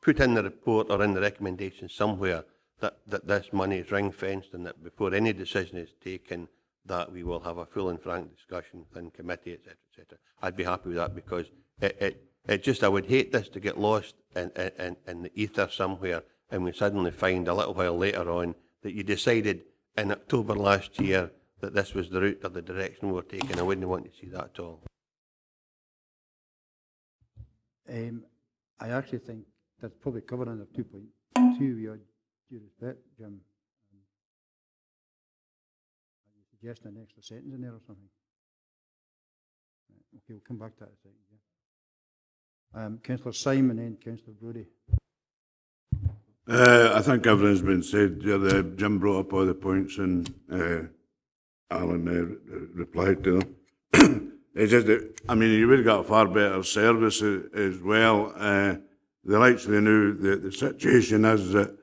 put in the report or in the recommendation somewhere that this money is ring-fenced and that before any decision is taken, that we will have a full and frank discussion within committee, etc., I'd be happy with that, because it just, I would hate this to get lost in the ether somewhere, and we suddenly find a little while later on that you decided in October last year that this was the route or the direction we were taking. I wouldn't want to see that at all. I actually think that's probably covered under 2.2 with your due respect, Jim. Are you suggesting an extra sentence in there or something? Okay, we'll come back to that in a second. Yeah. Councillor Simon and Councillor Brodie. I think everything's been said. Yeah, Jim brought up all the points and Alan replied to them. It's just that, I mean, you would have got a far better service as well. The likes of the situation is that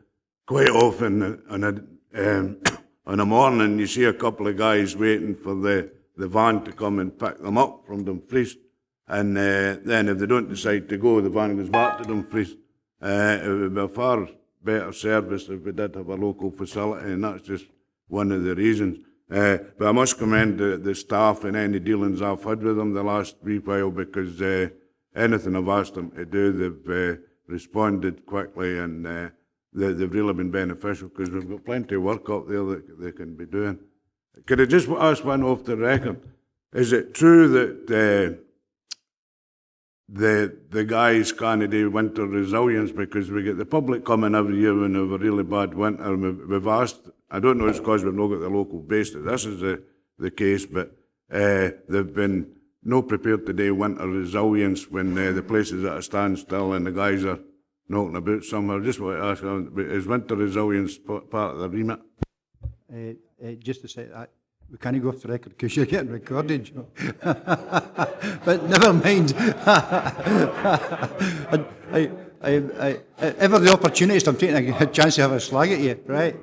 quite often on a morning you see a couple of guys waiting for the van to come and pick them up from Dumfries. And then if they don't decide to go, the van goes back to Dumfries. It would be a far better service if we did have a local facility, and that's just one of the reasons. But I must commend the staff and any dealings I've had with them the last wee while, because anything I've asked them to do, they've responded quickly, and they've really been beneficial, because we've got plenty of work up there that they can be doing. Could I just ask one off the record? Is it true that the guys can't do winter resilience, because we get the public coming every year when we have a really bad winter, and we've asked I don't know it's because we've not got the local base that this is the case, but they've been not prepared to do winter resilience when the place is at a standstill and the guys are knocking about somewhere. Just want to ask, is winter resilience part of the remit? Just to say that, we can't go off the record because you're getting recorded, Joe. But never mind. Ever the opportunist, I'm taking a chance to have a slag at you, right?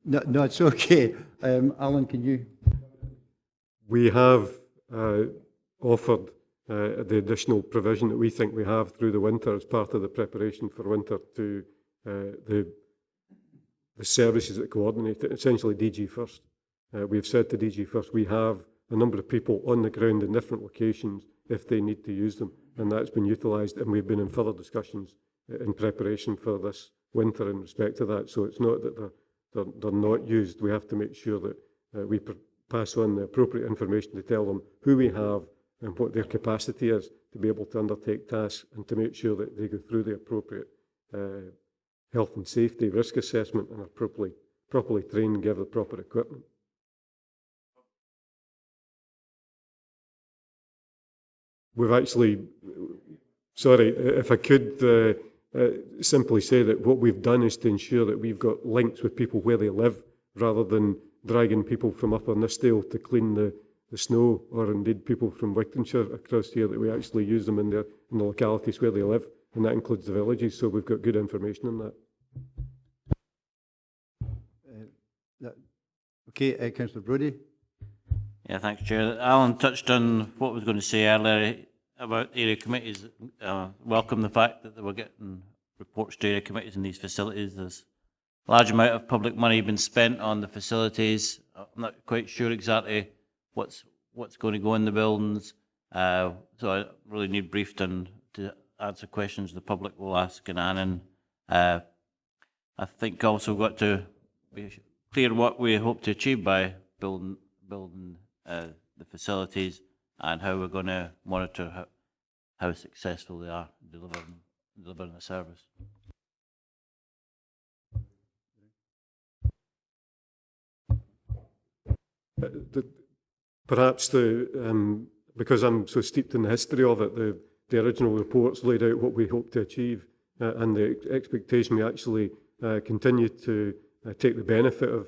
No, it's okay. Alan, can you? We have offered the additional provision that we think we have through the winter as part of the preparation for winter to the services that coordinate it, essentially DG First. We've said to DG First, we have a number of people on the ground in different locations if they need to use them, and that's been utilised, and we've been in further discussions in preparation for this winter in respect to that. So it's not that they're not used. We have to make sure that we pass on the appropriate information to tell them who we have and what their capacity is to be able to undertake tasks and to make sure that they go through the appropriate health and safety risk assessment and are properly trained and give the proper equipment. We've actually, sorry, if I could simply say that what we've done is to ensure that we've got links with people where they live rather than dragging people from Upper Nithsdale to clean the snow, or indeed people from Wigtonshire across here, that we actually use them in the localities where they live, and that includes the villages, so we've got good information on that. Okay, Councillor Brodie. Yeah, thanks, Chair. Alan touched on what I was going to say earlier about area committees. Welcome the fact that they were getting reports to area committees in these facilities. There's a large amount of public money being spent on the facilities. I'm not quite sure exactly what's going to go in the buildings. So I really need briefed on to answer questions the public will ask in Annan. I think also got to be clear what we hope to achieve by building the facilities and how we're going to monitor how successful they are delivering the service. Perhaps because I'm so steeped in the history of it, the original reports laid out what we hope to achieve, and the expectation we actually continue to take the benefit of.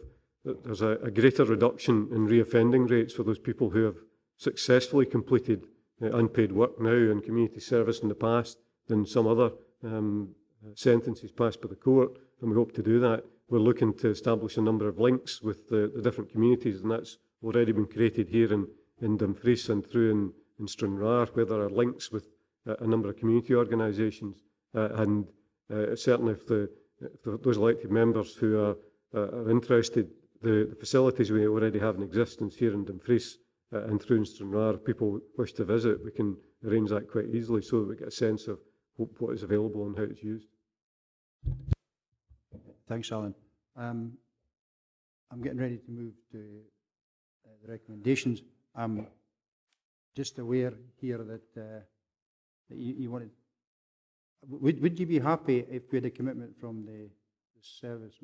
There's a greater reduction in reoffending rates for those people who have successfully completed unpaid work now in community service in the past than some other sentences passed by the court, and we hope to do that. We're looking to establish a number of links with the different communities, and that's already been created here in Dumfries and through in Stranraer, where there are links with a number of community organisations. And certainly if those elected members who are interested, the facilities we already have in existence here in Dumfries and through in Stranraer, if people wish to visit, we can arrange that quite easily so that we get a sense of what is available and how it's used. Thanks, Alan. I'm getting ready to move to the recommendations. I'm just aware here that you wanted. Would you be happy if we had a commitment from the service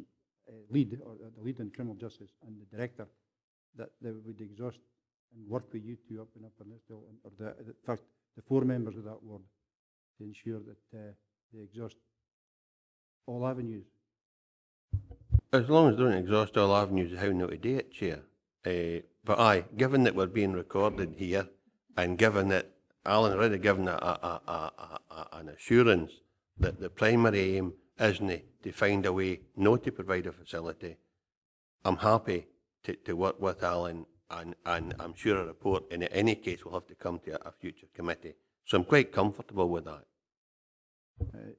lead, or the lead in criminal justice and the director, that they would exhaust and work with you two up in Upper Nithsdale, or in fact, the 4 members of that ward, to ensure that they exhaust all avenues? As long as they don't exhaust all avenues of how not to do it, Chair. But aye, given that we're being recorded here, and given that Alan already given an assurance that the primary aim isn't to find a way not to provide a facility, I'm happy to work with Alan, and I'm sure a report in any case will have to come to a future committee. So I'm quite comfortable with that.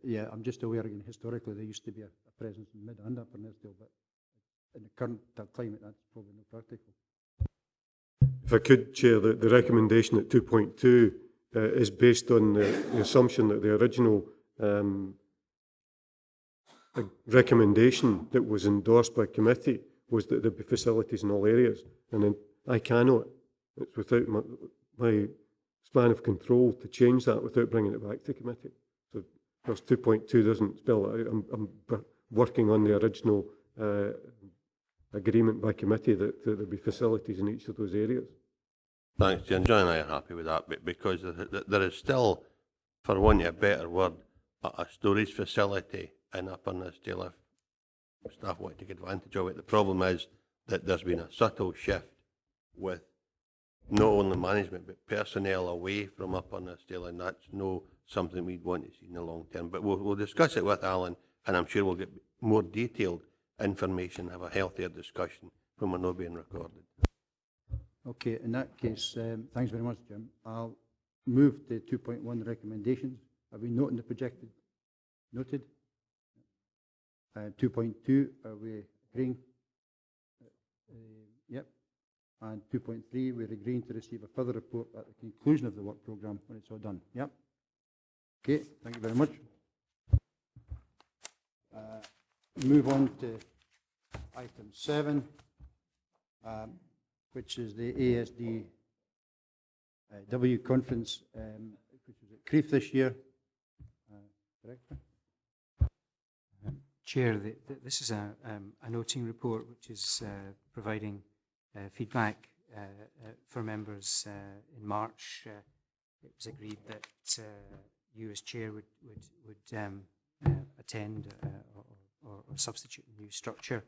Yeah, I'm just aware again, historically there used to be a presence in Mid and Upper Nithsdale, but in the current climate that's probably not practical. If I could, Chair, the recommendation at 2.2 is based on the assumption that the original recommendation that was endorsed by committee was that there be facilities in all areas, and then I cannot, it's without my span of control to change that without bringing it back to committee. So because 2.2 doesn't spell it out, I'm working on the original agreement by committee that there'll be facilities in each of those areas. Thanks, John. John and I are happy with that, because there is still, for want of a better word, a storage facility in Upper Nithsdale if staff want to take advantage of it. The problem is that there's been a subtle shift with not only management but personnel away from Upper Nithsdale, and that's no something we'd want to see in the long term. But we'll discuss it with Alan, and I'm sure we'll get more detailed information, have a healthier discussion when we're not being recorded. Okay, in that case, thanks very much, Jim. I'll move the 2.1 recommendations. Are we noting the projected? Noted. 2.2, are we agreeing? Yep. And 2.3, we're agreeing to receive a further report at the conclusion of the work programme when it's all done. Yep. Okay, thank you very much. Move on to item 7, which is the ASDW conference, which was at Crieff this year. Director? Chair, this is a noting report which is providing feedback for members in March. It was agreed that you as chair would attend or substitute a new structure,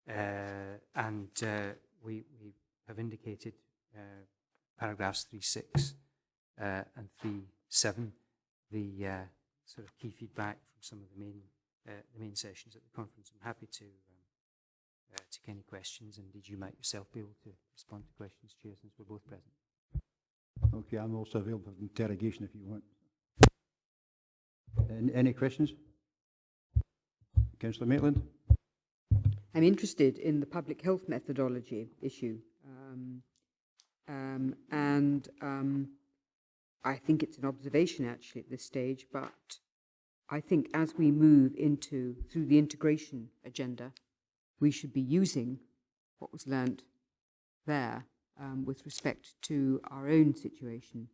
and we have indicated paragraphs 3.6 and 3.7, the sort of key feedback from some of the main sessions at the conference. I'm happy to take any questions. Indeed, you might yourself be able to respond to questions, Chair, since we're both present. Okay, I'm also available for interrogation if you want. Any questions? Councillor Maitland? I'm interested in the public health methodology issue. I think it's an observation actually at this stage, but I think as we move through the integration agenda, we should be using what was learnt there with respect to our own situation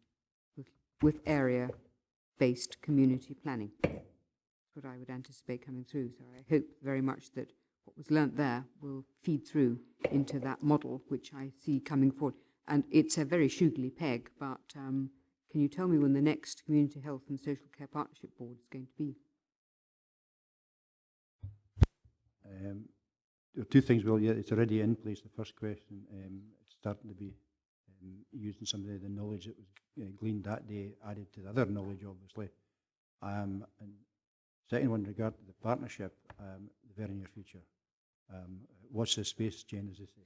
with area-based community planning. That's what I would anticipate coming through. So I hope very much that what was learnt there will feed through into that model, which I see coming forward. And it's a very shugly peg, but can you tell me when the next Community Health and Social Care Partnership Board is going to be? There are two things. Well, yeah, it's already in place. The first question, it's starting to be using some of the knowledge that was gleaned that day, added to the other knowledge, obviously. And second one, in regard to the partnership, the very near future. Watch this space, Jane, as they say.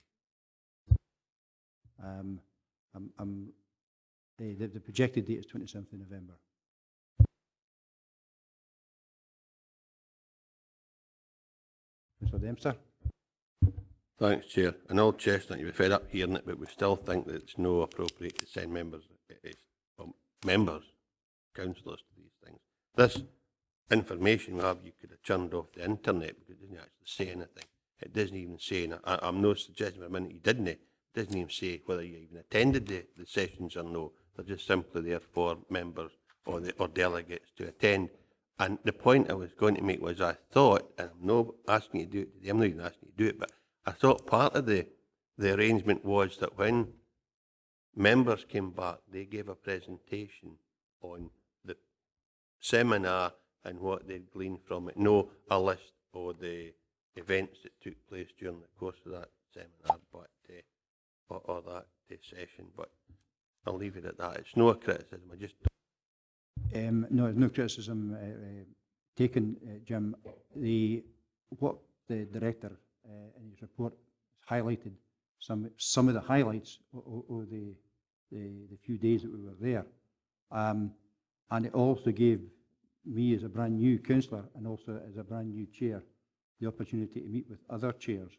The projected date is 27th of November. Mr. Dempster? Thanks, Chair. In all Chestnut, you'll be fed up hearing it, but we still think that it's no appropriate to send members, councillors to these things. This information we have, you could have turned off the internet because it doesn't actually say anything. It doesn't even say, and I'm not suggesting for a minute you didn't. It doesn't even say whether you even attended the sessions or no. They're just simply there for members or delegates to attend. And the point I was going to make was I thought, and I'm not asking you to do it today, I'm not even asking you to do it, but I thought part of the arrangement was that when members came back, they gave a presentation on the seminar and what they'd gleaned from it. No a list of the events that took place during the course of that seminar, but or that session. But I'll leave it at that. It's no criticism. I just no, there's no criticism taken, Jim. What the director in his report highlighted some of the highlights of the few days that we were there, and it also gave me as a brand new councillor and also as a brand new chair the opportunity to meet with other chairs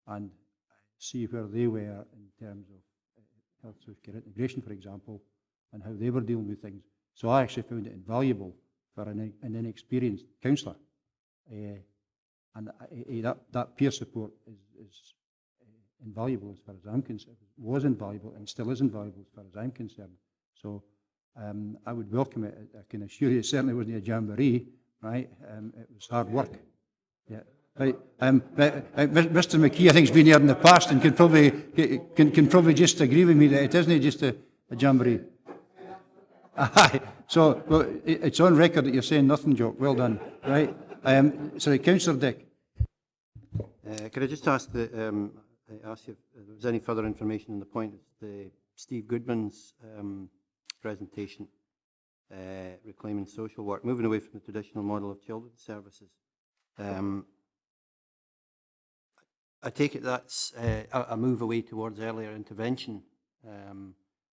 and see where they were in terms of health social care integration, for example, and how they were dealing with things. So I actually found it invaluable for an inexperienced councillor. And that peer support is invaluable as far as I'm concerned. It was invaluable and still is invaluable as far as I'm concerned. So I would welcome it. I can assure you it certainly wasn't a jamboree, right? It was hard work. Yeah. Right. Mr. McKee, I think, has been here in the past and can probably just agree with me that it isn't just a jamboree. Aye. So, well, it's on record that you're saying nothing, Joe. Well done. Right. Sorry, Councillor Dick. Could I just ask you if there was any further information on the point of Steve Goodman's presentation, reclaiming social work, moving away from the traditional model of children's services. I take it that's a move away towards earlier intervention.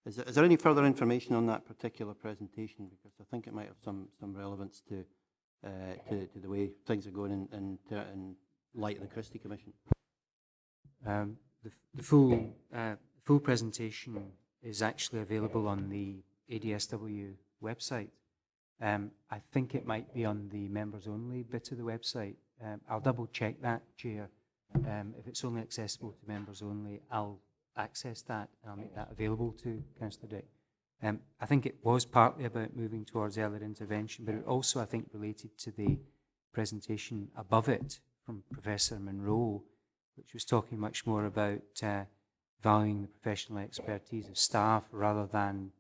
Is there any further information on that particular presentation? Because I think it might have some relevance to the way things are going in light of the Christie Commission. The full presentation is actually available on the ADSW website. I think it might be on the members only bit of the website. I'll double check that, Chair. If it's only accessible to members only, I'll access that and I'll make that available to Councillor Dick. I think it was partly about moving towards earlier intervention, but it also, I think, related to the presentation above it from Professor Monroe, which was talking much more about valuing the professional expertise of staff rather than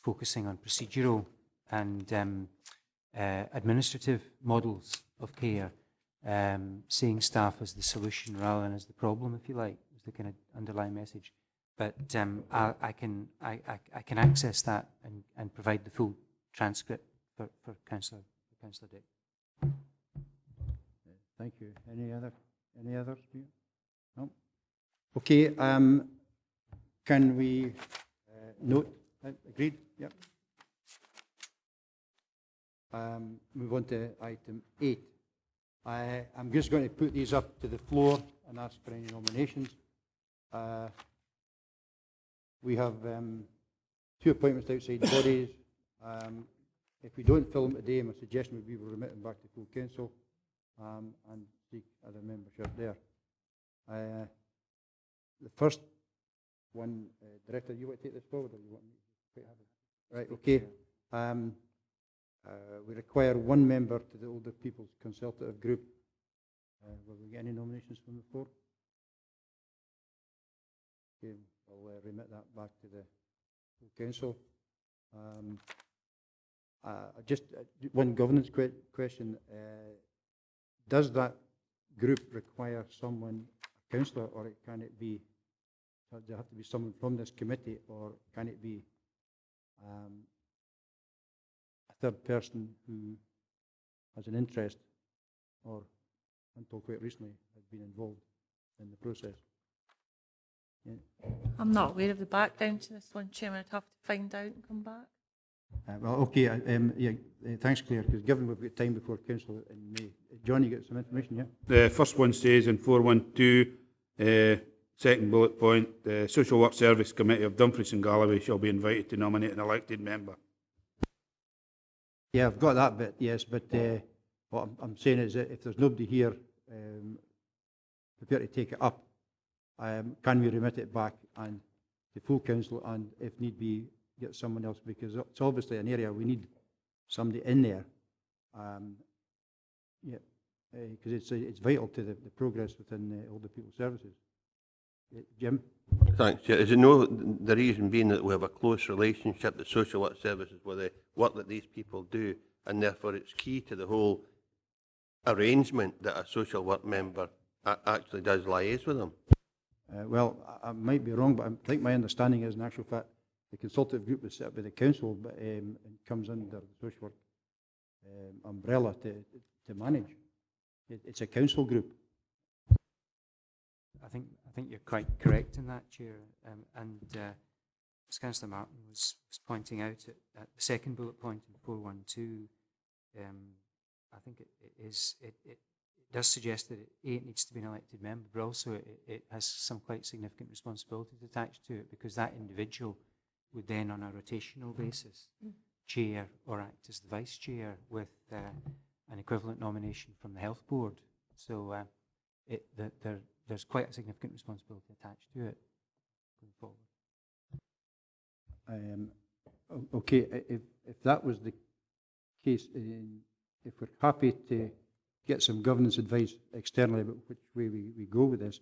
focusing on procedural and administrative models of care, seeing staff as the solution rather than as the problem, if you like, is the kind of underlying message. But I can access that and provide the full transcript for Councillor Dick. Thank you. Any others? No. Okay. Can we note? Agreed. Yep. Move on to item 8. I'm just going to put these up to the floor and ask for any nominations. We have 2 appointments outside bodies. If we don't fill them today, my suggestion would be we'll remit them back to full council and seek other membership there. The first one, Director, you want to take this forward, or you want me to have it? Right. Okay. We require 1 member to the Older People's Consultative Group. Will we get any nominations from the floor? Okay, we'll remit that back to the full council. Just one governance question. Does that group require someone, a councillor, or can it be, does there have to be someone from this committee, or can it be a third person who has an interest or until quite recently had been involved in the process? Yeah. I'm not aware of the background to this one, Chairman. I'd have to find out and come back. Well, okay. Thanks, Claire, because given we've got time before council in May. John, you get some information, yeah? The first one says in 412, second bullet point, the Social Work Service Committee of Dumfries and Galloway shall be invited to nominate an elected member. Yeah, I've got that bit, yes, but what I'm saying is that if there's nobody here prepared to take it up, can we remit it back and to full council, and if need be, get someone else, because it's obviously an area we need somebody in there. Because it's vital to the progress within older people's services. Jim? Thanks. Yeah, is it no, the reason being that we have a close relationship, the social work services, with the work that these people do, and therefore it's key to the whole arrangement that a social work member actually does liaise with them? Well, I might be wrong, but I think my understanding is, in actual fact, the consultative group is set up by the council, but it comes under the social work umbrella to manage. It's a council group. I think you're quite correct in that, Chair. As Councillor Martin was pointing out at the second bullet point in 412, I think it does suggest that it needs to be an elected member, but also it has some quite significant responsibilities attached to it, because that individual would then, on a rotational basis, chair or act as the vice chair with an equivalent nomination from the health board. So there's quite a significant responsibility attached to it going forward. Okay, if that was the case, if we're happy to get some governance advice externally about which way we go with this.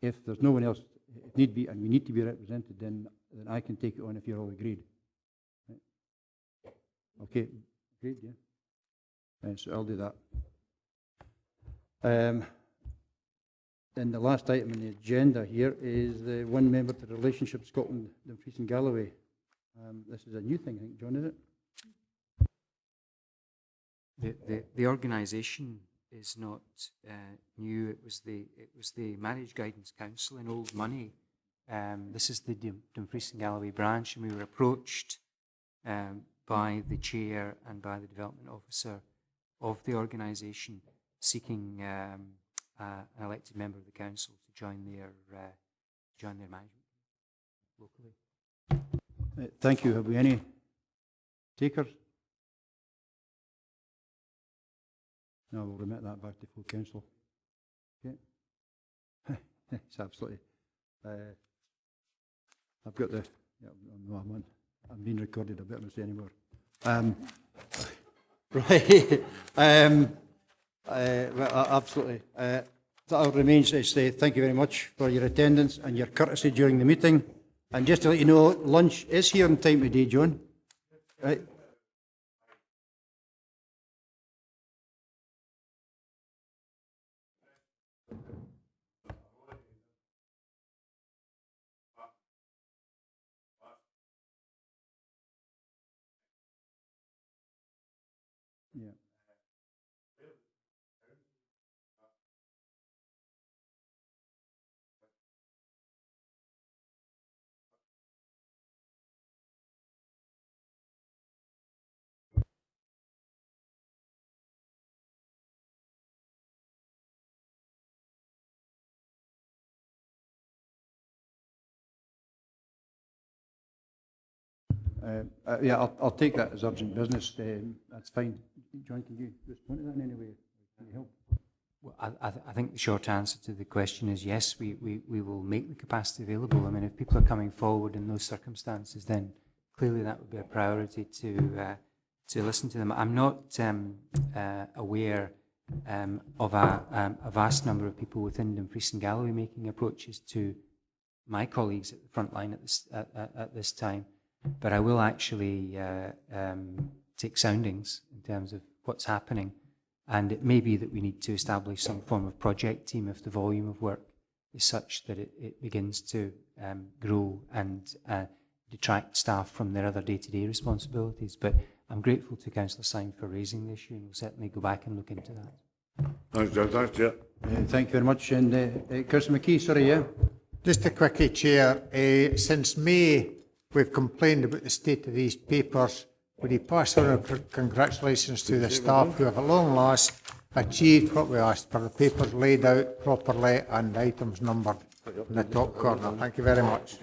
If there's no one else, if need be, and we need to be represented, then I can take it on if you're all agreed. Right. Okay, agreed, yeah. Right, so I'll do that. And the last item on the agenda here is the one member to the relationship Scotland, Dumfries and Galloway. This is a new thing, I think, John, is it? The organisation is not new. It was the Marriage Guidance Council in Old Money. This is the Dumfries and Galloway branch, and we were approached by the chair and by the development officer of the organisation, seeking an elected member of the council to join their management locally. Thank you. Have we any takers? No, we'll remit that back to full council. Okay. It's absolutely. I've got the. Yeah, no, I'm being recorded. I better not say anymore. Right. Well, absolutely. That remains to say thank you very much for your attendance and your courtesy during the meeting. And just to let you know, lunch is here on time today, John. Right. Yeah. Yeah, I'll take that as urgent business. That's fine. John, can you respond to that in any way? Can you help? Well, I think the short answer to the question is yes, we will make the capacity available. I mean, if people are coming forward in those circumstances, then clearly that would be a priority to listen to them. I'm not aware of a vast number of people within Dumfries and Galloway making approaches to my colleagues at the front line at this time, but I will actually take soundings in terms of what's happening. And it may be that we need to establish some form of project team if the volume of work is such that it begins to grow and detract staff from their other day-to-day responsibilities. But I'm grateful to Councillor Syme for raising the issue, and we'll certainly go back and look into that. Thanks, Chair. Thanks, Chair. Thank you very much. And Councillor McKee, sorry, yeah? Just a quickie, Chair. Since May, we've complained about the state of these papers. Would you pass on our congratulations to the staff who have at long last achieved what we asked for, the papers laid out properly and items numbered in the top corner. Thank you very much.